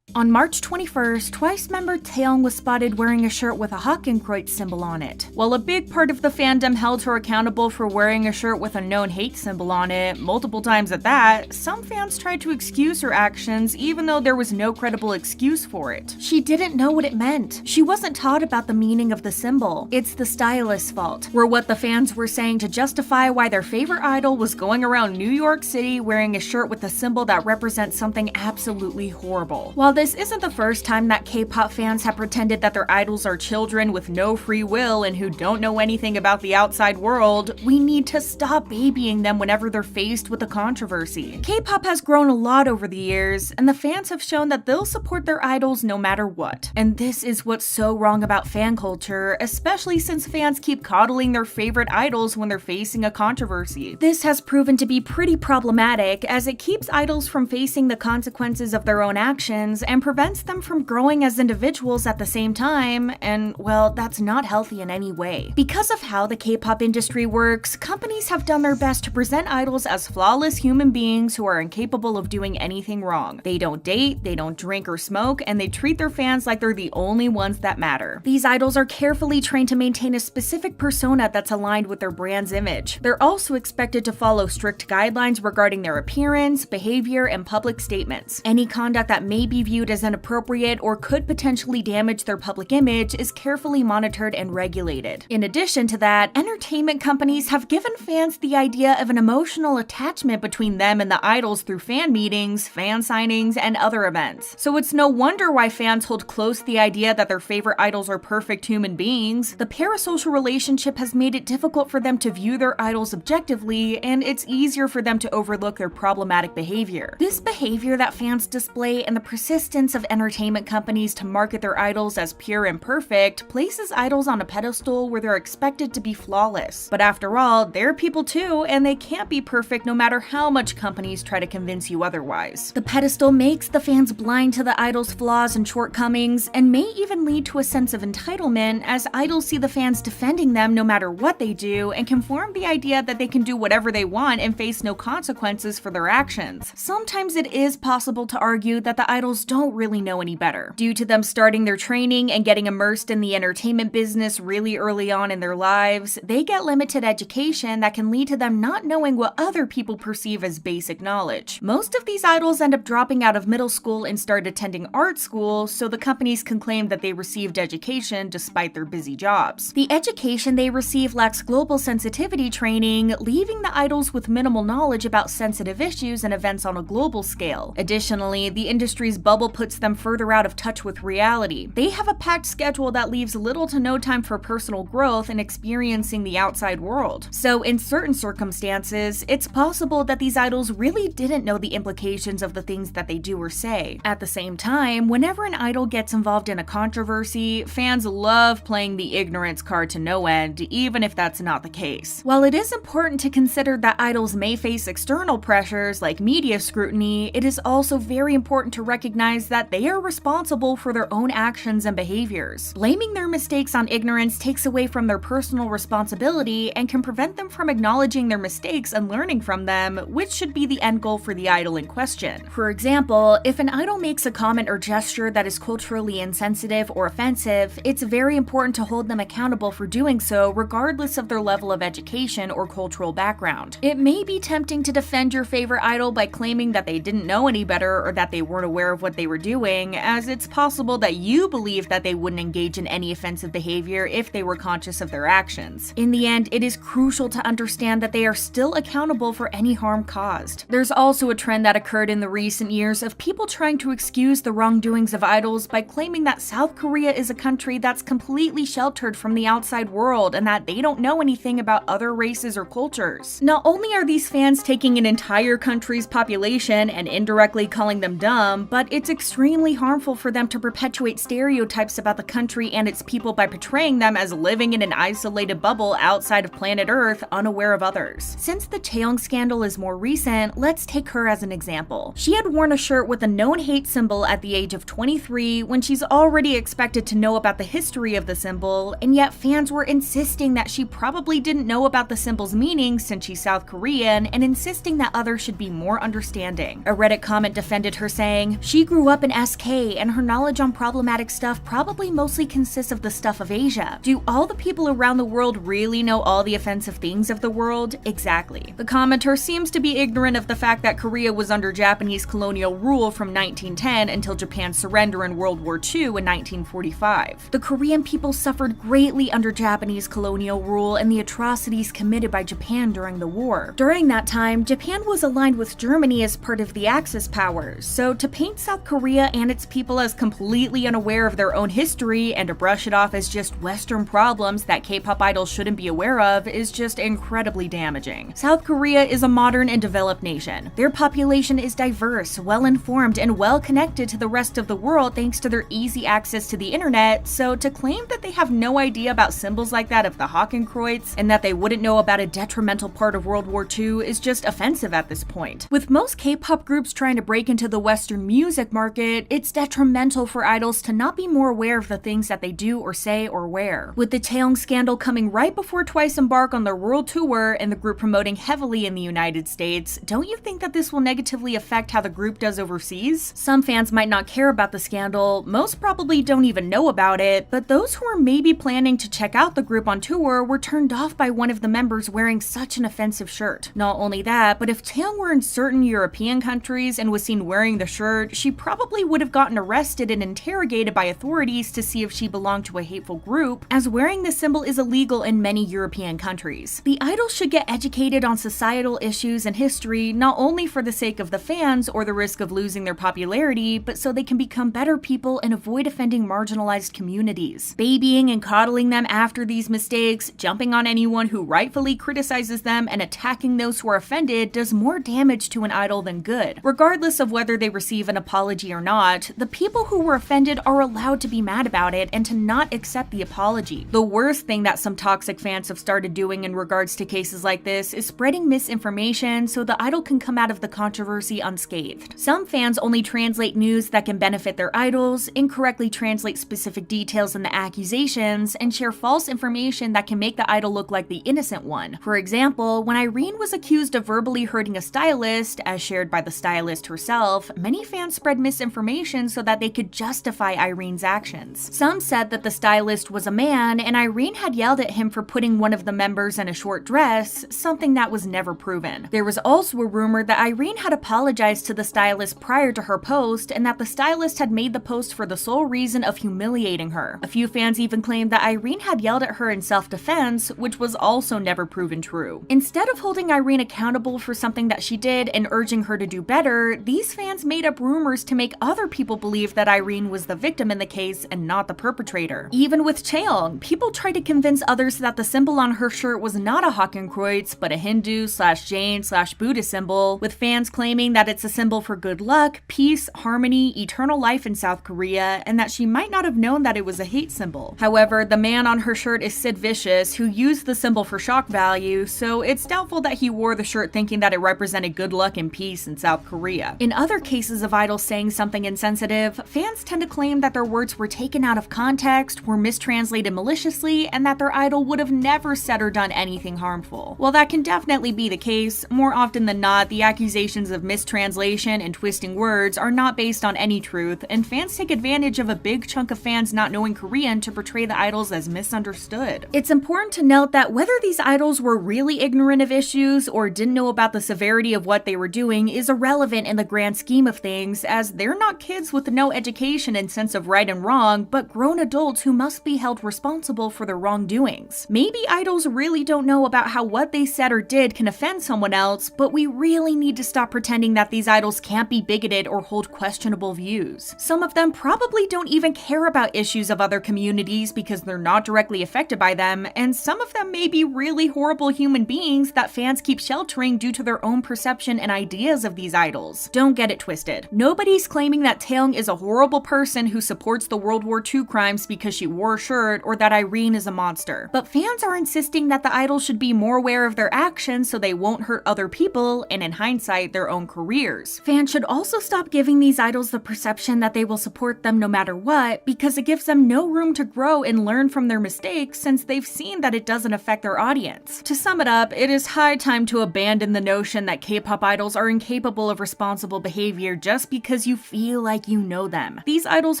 On March 21st, Twice member Taeyong was spotted wearing a shirt with a Hakenkreuz symbol on it. While a big part of the fandom held her accountable for wearing a shirt with a known hate symbol on it, multiple times at that, some fans tried to excuse her actions even though there was no credible excuse for it. She didn't know what it meant. She wasn't taught about the meaning of the symbol. It's the stylist's fault, were what the fans were saying to justify why their favorite idol was going around New York City wearing a shirt with a symbol that represents something absolutely horrible. While this isn't the first time that K-pop fans have pretended that their idols are children with no free will and who don't know anything about the outside world, we need to stop babying them whenever they're faced with a controversy. K-pop has grown a lot over the years, and the fans have shown that they'll support their idols no matter what. And this is what's so wrong about fan culture, especially since fans keep coddling their favorite idols when they're facing a controversy. This has proven to be pretty problematic, as it keeps idols from facing the consequences of their own actions and prevents them from growing as individuals at the same time, and well, that's not healthy in any way. Because of how the K-pop industry works, companies have done their best to present idols as flawless human beings who are incapable of doing anything wrong. They don't date, they don't drink or smoke, and they treat their fans like they're the only ones that matter. These idols are carefully trained to maintain a specific persona that's aligned with their brand's image. They're also expected to follow strict guidelines regarding their appearance, behavior, and public statements. Any conduct that may be viewed as inappropriate or could potentially damage their public image is carefully monitored and regulated. In addition to that, entertainment companies have given fans the idea of an emotional attachment between them and the idols through fan meetings, fan signings, and other events. So it's no wonder why fans hold close the idea that their favorite idols are perfect human beings. The parasocial relationship has made it difficult for them to view their idols objectively, and it's easier for them to overlook their problematic behavior. This behavior that fans display and the persistence of entertainment companies to market their idols as pure and perfect places idols on a pedestal where they're expected to be flawless. But after all, they're people too, and they can't be perfect no matter how much companies try to convince you otherwise. The pedestal makes the fans blind to the idol's flaws and shortcomings, and may even lead to a sense of entitlement as idols see the fans defending them no matter what they do and can form the idea that they can do whatever they want and face no consequences for their actions. Sometimes it is possible to argue that the idols don't don't really know any better. Due to them starting their training and getting immersed in the entertainment business really early on in their lives, they get limited education that can lead to them not knowing what other people perceive as basic knowledge. Most of these idols end up dropping out of middle school and start attending art school, so the companies can claim that they received education despite their busy jobs. The education they receive lacks global sensitivity training, leaving the idols with minimal knowledge about sensitive issues and events on a global scale. Additionally, the industry's bubble puts them further out of touch with reality. They have a packed schedule that leaves little to no time for personal growth and experiencing the outside world. So in certain circumstances, it's possible that these idols really didn't know the implications of the things that they do or say. At the same time, whenever an idol gets involved in a controversy, fans love playing the ignorance card to no end, even if that's not the case. While it is important to consider that idols may face external pressures like media scrutiny, it is also very important to recognize that they are responsible for their own actions and behaviors. Blaming their mistakes on ignorance takes away from their personal responsibility and can prevent them from acknowledging their mistakes and learning from them, which should be the end goal for the idol in question. For example, if an idol makes a comment or gesture that is culturally insensitive or offensive, it's very important to hold them accountable for doing so regardless of their level of education or cultural background. It may be tempting to defend your favorite idol by claiming that they didn't know any better or that they weren't aware of what they were doing, as it's possible that you believe that they wouldn't engage in any offensive behavior if they were conscious of their actions. In the end, it is crucial to understand that they are still accountable for any harm caused. There's also a trend that occurred in the recent years of people trying to excuse the wrongdoings of idols by claiming that South Korea is a country that's completely sheltered from the outside world and that they don't know anything about other races or cultures. Not only are these fans taking an entire country's population and indirectly calling them dumb, but it's extremely harmful for them to perpetuate stereotypes about the country and its people by portraying them as living in an isolated bubble outside of planet Earth, unaware of others. Since the Taeyong scandal is more recent, let's take her as an example. She had worn a shirt with a known hate symbol at the age of 23 when she's already expected to know about the history of the symbol, and yet fans were insisting that she probably didn't know about the symbol's meaning since she's South Korean, and insisting that others should be more understanding. A Reddit comment defended her, saying, "She grew up in SK and her knowledge on problematic stuff probably mostly consists of the stuff of Asia. Do all the people around the world really know all the offensive things of the world? Exactly." The commenter seems to be ignorant of the fact that Korea was under Japanese colonial rule from 1910 until Japan's surrender in World War II in 1945. The Korean people suffered greatly under Japanese colonial rule and the atrocities committed by Japan during the war. During that time, Japan was aligned with Germany as part of the Axis powers, so to paint South Korea and its people as completely unaware of their own history and to brush it off as just Western problems that K-pop idols shouldn't be aware of is just incredibly damaging. South Korea is a modern and developed nation. Their population is diverse, well-informed, and well-connected to the rest of the world thanks to their easy access to the internet, so to claim that they have no idea about symbols like that of the Hakenkreuz and that they wouldn't know about a detrimental part of World War II is just offensive at this point. With most K-pop groups trying to break into the Western music market, it's detrimental for idols to not be more aware of the things that they do or say or wear. With the Taeyong scandal coming right before TWICE embark on their world tour and the group promoting heavily in the United States, don't you think that this will negatively affect how the group does overseas? Some fans might not care about the scandal, most probably don't even know about it, but those who are maybe planning to check out the group on tour were turned off by one of the members wearing such an offensive shirt. Not only that, but if Taeyong were in certain European countries and was seen wearing the shirt, she probably would have gotten arrested and interrogated by authorities to see if she belonged to a hateful group, as wearing the symbol is illegal in many European countries. The idol should get educated on societal issues and history, not only for the sake of the fans or the risk of losing their popularity, but so they can become better people and avoid offending marginalized communities. Babying and coddling them after these mistakes, jumping on anyone who rightfully criticizes them, and attacking those who are offended does more damage to an idol than good. Regardless of whether they receive an apology or not, the people who were offended are allowed to be mad about it and to not accept the apology. The worst thing that some toxic fans have started doing in regards to cases like this is spreading misinformation so the idol can come out of the controversy unscathed. Some fans only translate news that can benefit their idols, incorrectly translate specific details in the accusations, and share false information that can make the idol look like the innocent one. For example, when Irene was accused of verbally hurting a stylist, as shared by the stylist herself, many fans spread spread misinformation so that they could justify Irene's actions. Some said that the stylist was a man and Irene had yelled at him for putting one of the members in a short dress, something that was never proven. There was also a rumor that Irene had apologized to the stylist prior to her post and that the stylist had made the post for the sole reason of humiliating her. A few fans even claimed that Irene had yelled at her in self-defense, which was also never proven true. Instead of holding Irene accountable for something that she did and urging her to do better, these fans made up rumors to make other people believe that Irene was the victim in the case and not the perpetrator. Even with Cheong, people tried to convince others that the symbol on her shirt was not a Hakenkreuz, but a Hindu/Jain/Buddhist symbol, with fans claiming that it's a symbol for good luck, peace, harmony, eternal life in South Korea, and that she might not have known that it was a hate symbol. However, the man on her shirt is Sid Vicious, who used the symbol for shock value, so it's doubtful that he wore the shirt thinking that it represented good luck and peace in South Korea. In other cases of idols saying something insensitive, fans tend to claim that their words were taken out of context, were mistranslated maliciously, and that their idol would have never said or done anything harmful. While that can definitely be the case, more often than not, the accusations of mistranslation and twisting words are not based on any truth, and fans take advantage of a big chunk of fans not knowing Korean to portray the idols as misunderstood. It's important to note that whether these idols were really ignorant of issues or didn't know about the severity of what they were doing is irrelevant in the grand scheme of things, as they're not kids with no education and sense of right and wrong, but grown adults who must be held responsible for their wrongdoings. Maybe idols really don't know about how what they said or did can offend someone else, but we really need to stop pretending that these idols can't be bigoted or hold questionable views. Some of them probably don't even care about issues of other communities because they're not directly affected by them, and some of them may be really horrible human beings that fans keep sheltering due to their own perception and ideas of these idols. Don't get it twisted. Nobody's claiming that Taeyong is a horrible person who supports the World War II crimes because she wore a shirt, or that Irene is a monster. But fans are insisting that the idol should be more aware of their actions so they won't hurt other people, and in hindsight, their own careers. Fans should also stop giving these idols the perception that they will support them no matter what, because it gives them no room to grow and learn from their mistakes since they've seen that it doesn't affect their audience. To sum it up, it is high time to abandon the notion that K-pop idols are incapable of responsible behavior just because you feel like you know them. These idols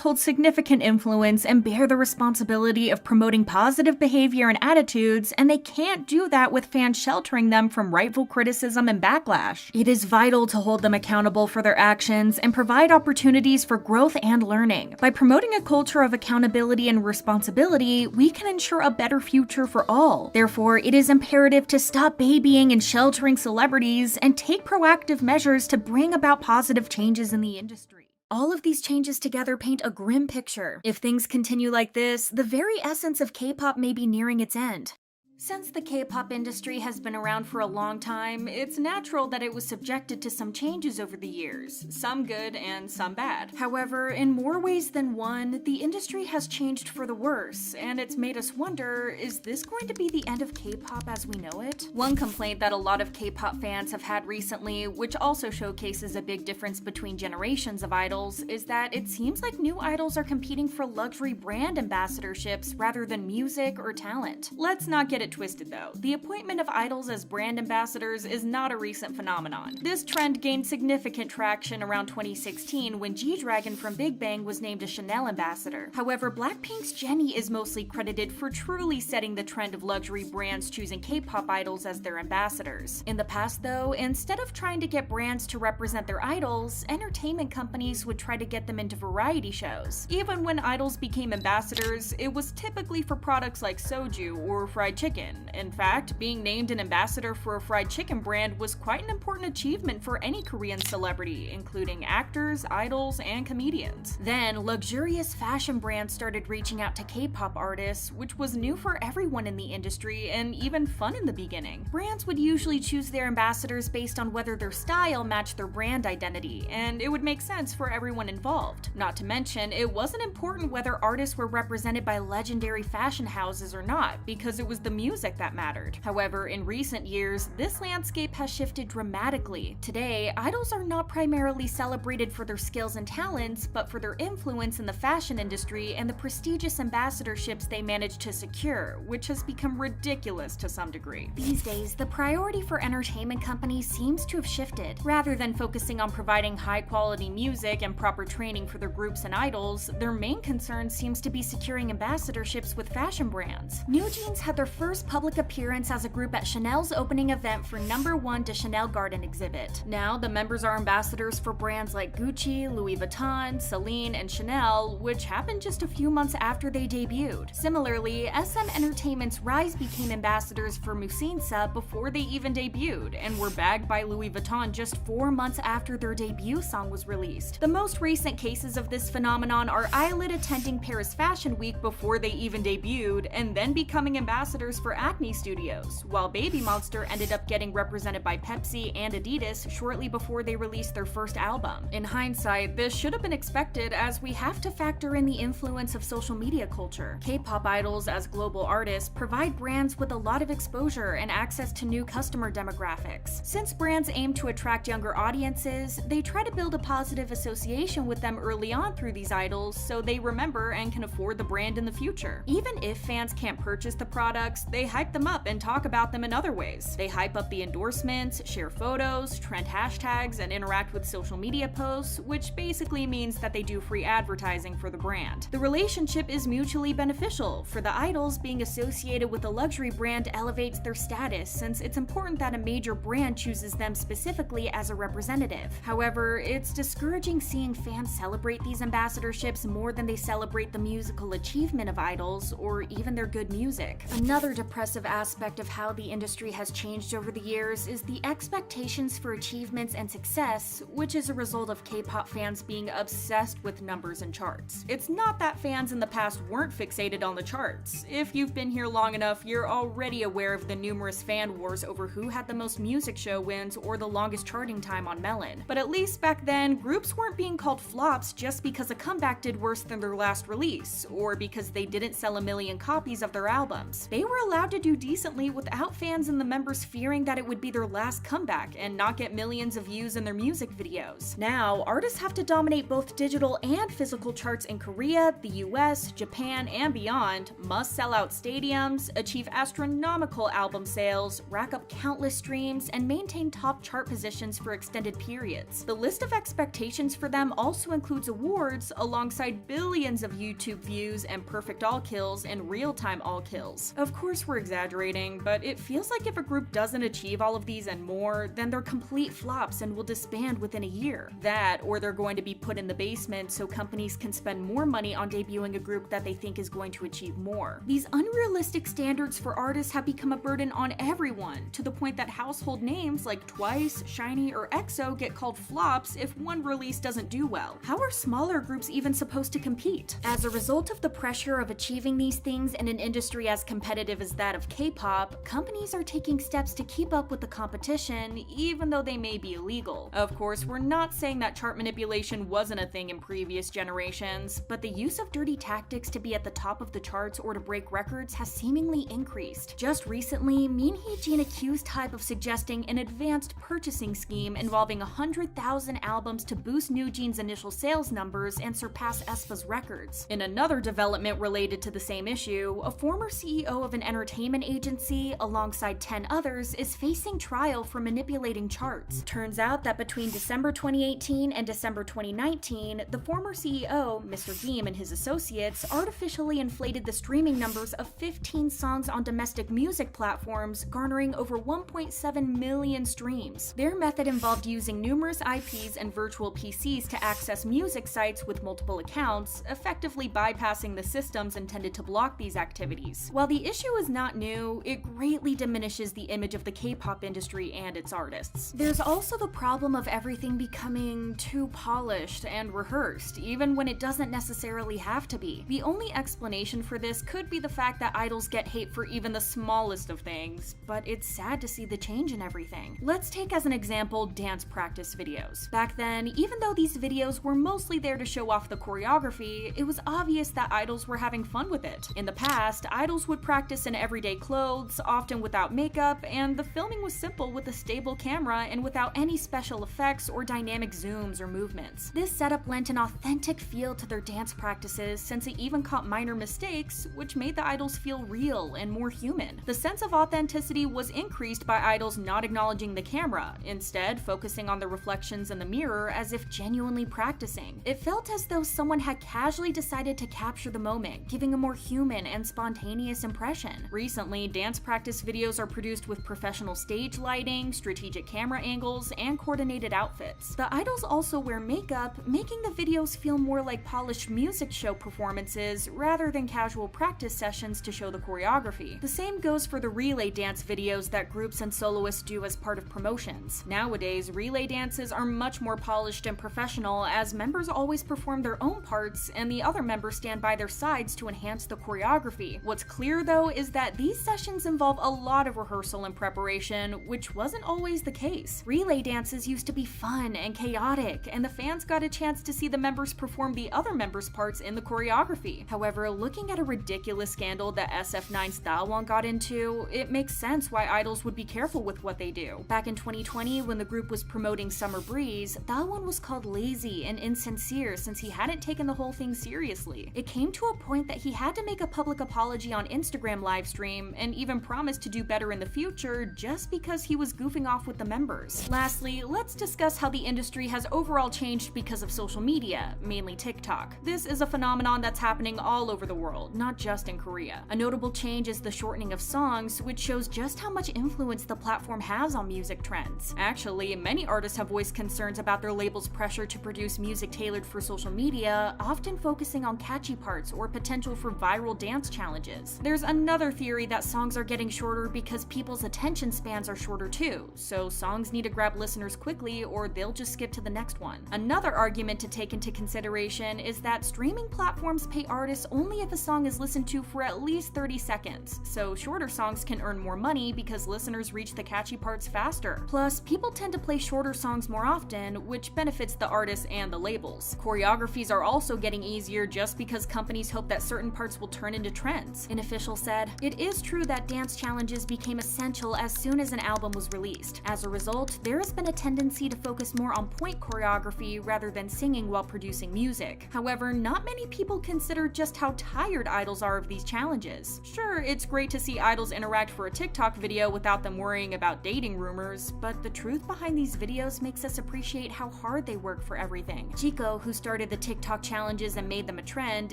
hold significant influence and bear the responsibility of promoting positive behavior and attitudes, and they can't do that with fans sheltering them from rightful criticism and backlash. It is vital to hold them accountable for their actions and provide opportunities for growth and learning. By promoting a culture of accountability and responsibility, we can ensure a better future for all. Therefore, it is imperative to stop babying and sheltering celebrities and take proactive measures to bring about positive changes in the industry. All of these changes together paint a grim picture. If things continue like this, the very essence of K-pop may be nearing its end. Since the K-pop industry has been around for a long time, it's natural that it was subjected to some changes over the years, some good and some bad. However, in more ways than one, the industry has changed for the worse, and it's made us wonder, is this going to be the end of K-pop as we know it? One complaint that a lot of K-pop fans have had recently, which also showcases a big difference between generations of idols, is that it seems like new idols are competing for luxury brand ambassadorships rather than music or talent. Let's not get it twisted though. The appointment of idols as brand ambassadors is not a recent phenomenon. This trend gained significant traction around 2016 when G-Dragon from Big Bang was named a Chanel ambassador. However, Blackpink's Jennie is mostly credited for truly setting the trend of luxury brands choosing K-pop idols as their ambassadors. In the past though, instead of trying to get brands to represent their idols, entertainment companies would try to get them into variety shows. Even when idols became ambassadors, it was typically for products like soju or fried chicken. In fact, being named an ambassador for a fried chicken brand was quite an important achievement for any Korean celebrity, including actors, idols, and comedians. Then, luxurious fashion brands started reaching out to K-pop artists, which was new for everyone in the industry and even fun in the beginning. Brands would usually choose their ambassadors based on whether their style matched their brand identity, and it would make sense for everyone involved. Not to mention, it wasn't important whether artists were represented by legendary fashion houses or not, because it was the music that mattered. However, in recent years, this landscape has shifted dramatically. Today, idols are not primarily celebrated for their skills and talents, but for their influence in the fashion industry and the prestigious ambassadorships they manage to secure, which has become ridiculous to some degree. These days, the priority for entertainment companies seems to have shifted. Rather than focusing on providing high-quality music and proper training for their groups and idols, their main concern seems to be securing ambassadorships with fashion brands. New Jeans had their first public appearance as a group at Chanel's opening event for No. 1 de Chanel Garden exhibit. Now, the members are ambassadors for brands like Gucci, Louis Vuitton, Celine, and Chanel, which happened just a few months after they debuted. Similarly, SM Entertainment's Rise became ambassadors for Musinsa before they even debuted, and were bagged by Louis Vuitton just 4 months after their debut song was released. The most recent cases of this phenomenon are Eyelit attending Paris Fashion Week before they even debuted, and then becoming ambassadors for Acne Studios, while Baby Monster ended up getting represented by Pepsi and Adidas shortly before they released their first album. In hindsight, this should have been expected, as we have to factor in the influence of social media culture. K-pop idols, as global artists, provide brands with a lot of exposure and access to new customer demographics. Since brands aim to attract younger audiences, they try to build a positive association with them early on through these idols so they remember and can afford the brand in the future. Even if fans can't purchase the products, they hype them up and talk about them in other ways. They hype up the endorsements, share photos, trend hashtags, and interact with social media posts, which basically means that they do free advertising for the brand. The relationship is mutually beneficial. For the idols, being associated with a luxury brand elevates their status, since it's important that a major brand chooses them specifically as a representative. However, it's discouraging seeing fans celebrate these ambassadorships more than they celebrate the musical achievement of idols or even their good music. Another depressive aspect of how the industry has changed over the years is the expectations for achievements and success, which is a result of K-pop fans being obsessed with numbers and charts. It's not that fans in the past weren't fixated on the charts. If you've been here long enough, you're already aware of the numerous fan wars over who had the most music show wins or the longest charting time on Melon. But at least back then, groups weren't being called flops just because a comeback did worse than their last release, or because they didn't sell a million copies of their albums. They were allowed to do decently without fans and the members fearing that it would be their last comeback and not get millions of views in their music videos. Now, artists have to dominate both digital and physical charts in Korea, the US, Japan, and beyond, must sell out stadiums, achieve astronomical album sales, rack up countless streams, and maintain top chart positions for extended periods. The list of expectations for them also includes awards alongside billions of YouTube views and perfect all kills and real-time all kills. Of course, we're exaggerating, but it feels like if a group doesn't achieve all of these and more, then they're complete flops and will disband within a year. That, or they're going to be put in the basement so companies can spend more money on debuting a group that they think is going to achieve more. These unrealistic standards for artists have become a burden on everyone, to the point that household names like Twice, SHINee, or EXO get called flops if one release doesn't do well. How are smaller groups even supposed to compete? As a result of the pressure of achieving these things in an industry as competitive as that of K-pop, companies are taking steps to keep up with the competition, even though they may be illegal. Of course, we're not saying that chart manipulation wasn't a thing in previous generations, but the use of dirty tactics to be at the top of the charts or to break records has seemingly increased. Just recently, Min Hee-jin accused HYBE of suggesting an advanced purchasing scheme involving 100,000 albums to boost New Jeans' initial sales numbers and surpass aespa's records. In another development related to the same issue, a former CEO of an entertainment agency, alongside 10 others, is facing trial for manipulating charts. Turns out that between December 2018 and December 2019, the former CEO, Mr. Geem, and his associates artificially inflated the streaming numbers of 15 songs on domestic music platforms, garnering over 1.7 million streams. Their method involved using numerous IPs and virtual PCs to access music sites with multiple accounts, effectively bypassing the systems intended to block these activities. While the issue is not new, it greatly diminishes the image of the K-pop industry and its artists. There's also the problem of everything becoming too polished and rehearsed, even when it doesn't necessarily have to be. The only explanation for this could be the fact that idols get hate for even the smallest of things, but it's sad to see the change in everything. Let's take as an example dance practice videos. Back then, even though these videos were mostly there to show off the choreography, it was obvious that idols were having fun with it. In the past, idols would practice in in everyday clothes, often without makeup, and the filming was simple with a stable camera and without any special effects or dynamic zooms or movements. This setup lent an authentic feel to their dance practices, since it even caught minor mistakes, which made the idols feel real and more human. The sense of authenticity was increased by idols not acknowledging the camera, instead focusing on the reflections in the mirror as if genuinely practicing. It felt as though someone had casually decided to capture the moment, giving a more human and spontaneous impression. Recently, dance practice videos are produced with professional stage lighting, strategic camera angles, and coordinated outfits. The idols also wear makeup, making the videos feel more like polished music show performances rather than casual practice sessions to show the choreography. The same goes for the relay dance videos that groups and soloists do as part of promotions. Nowadays, relay dances are much more polished and professional, as members always perform their own parts and the other members stand by their sides to enhance the choreography. What's clear though is that these sessions involve a lot of rehearsal and preparation, which wasn't always the case. Relay dances used to be fun and chaotic, and the fans got a chance to see the members perform the other members' parts in the choreography. However, looking at a ridiculous scandal that SF9's Dawon got into, it makes sense why idols would be careful with what they do. Back in 2020, when the group was promoting Summer Breeze, Dawon was called lazy and insincere since he hadn't taken the whole thing seriously. It came to a point that he had to make a public apology on Instagram livestream and even promised to do better in the future just because he was goofing off with the members. Lastly, let's discuss how the industry has overall changed because of social media, mainly TikTok. This is a phenomenon that's happening all over the world, not just in Korea. A notable change is the shortening of songs, which shows just how much influence the platform has on music trends. Actually, many artists have voiced concerns about their label's pressure to produce music tailored for social media, often focusing on catchy parts or potential for viral dance challenges. There's another theory that songs are getting shorter because people's attention spans are shorter too, so songs need to grab listeners quickly or they'll just skip to the next one. Another argument to take into consideration is that streaming platforms pay artists only if a song is listened to for at least 30 seconds, so shorter songs can earn more money because listeners reach the catchy parts faster. Plus, people tend to play shorter songs more often, which benefits the artists and the labels. Choreographies are also getting easier just because companies hope that certain parts will turn into trends. An official said, "It is true that dance challenges became essential as soon as an album was released. As a result, there has been a tendency to focus more on point choreography rather than singing while producing music. However, not many people consider just how tired idols are of these challenges. Sure, it's great to see idols interact for a TikTok video without them worrying about dating rumors, but the truth behind these videos makes us appreciate how hard they work for everything." Chico, who started the TikTok challenges and made them a trend,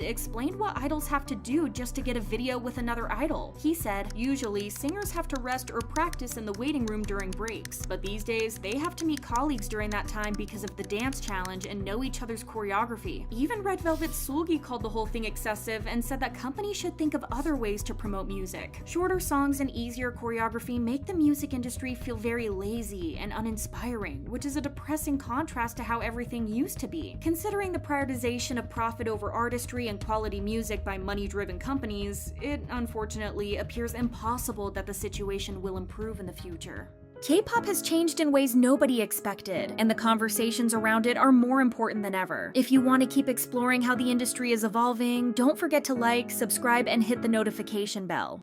explained what idols have to do just to get a video with another idol. He said, "Usually, singers have to rest or practice in the waiting room during breaks, but these days, they have to meet colleagues during that time because of the dance challenge and know each other's choreography." Even Red Velvet's Sulgi called the whole thing excessive and said that companies should think of other ways to promote music. Shorter songs and easier choreography make the music industry feel very lazy and uninspiring, which is a depressing contrast to how everything used to be. Considering the prioritization of profit over artistry and quality music by money-driven companies, it unfortunately appears impossible that the situation will improve in the future. K-pop has changed in ways nobody expected, and the conversations around it are more important than ever. If you want to keep exploring how the industry is evolving, don't forget to like, subscribe, and hit the notification bell.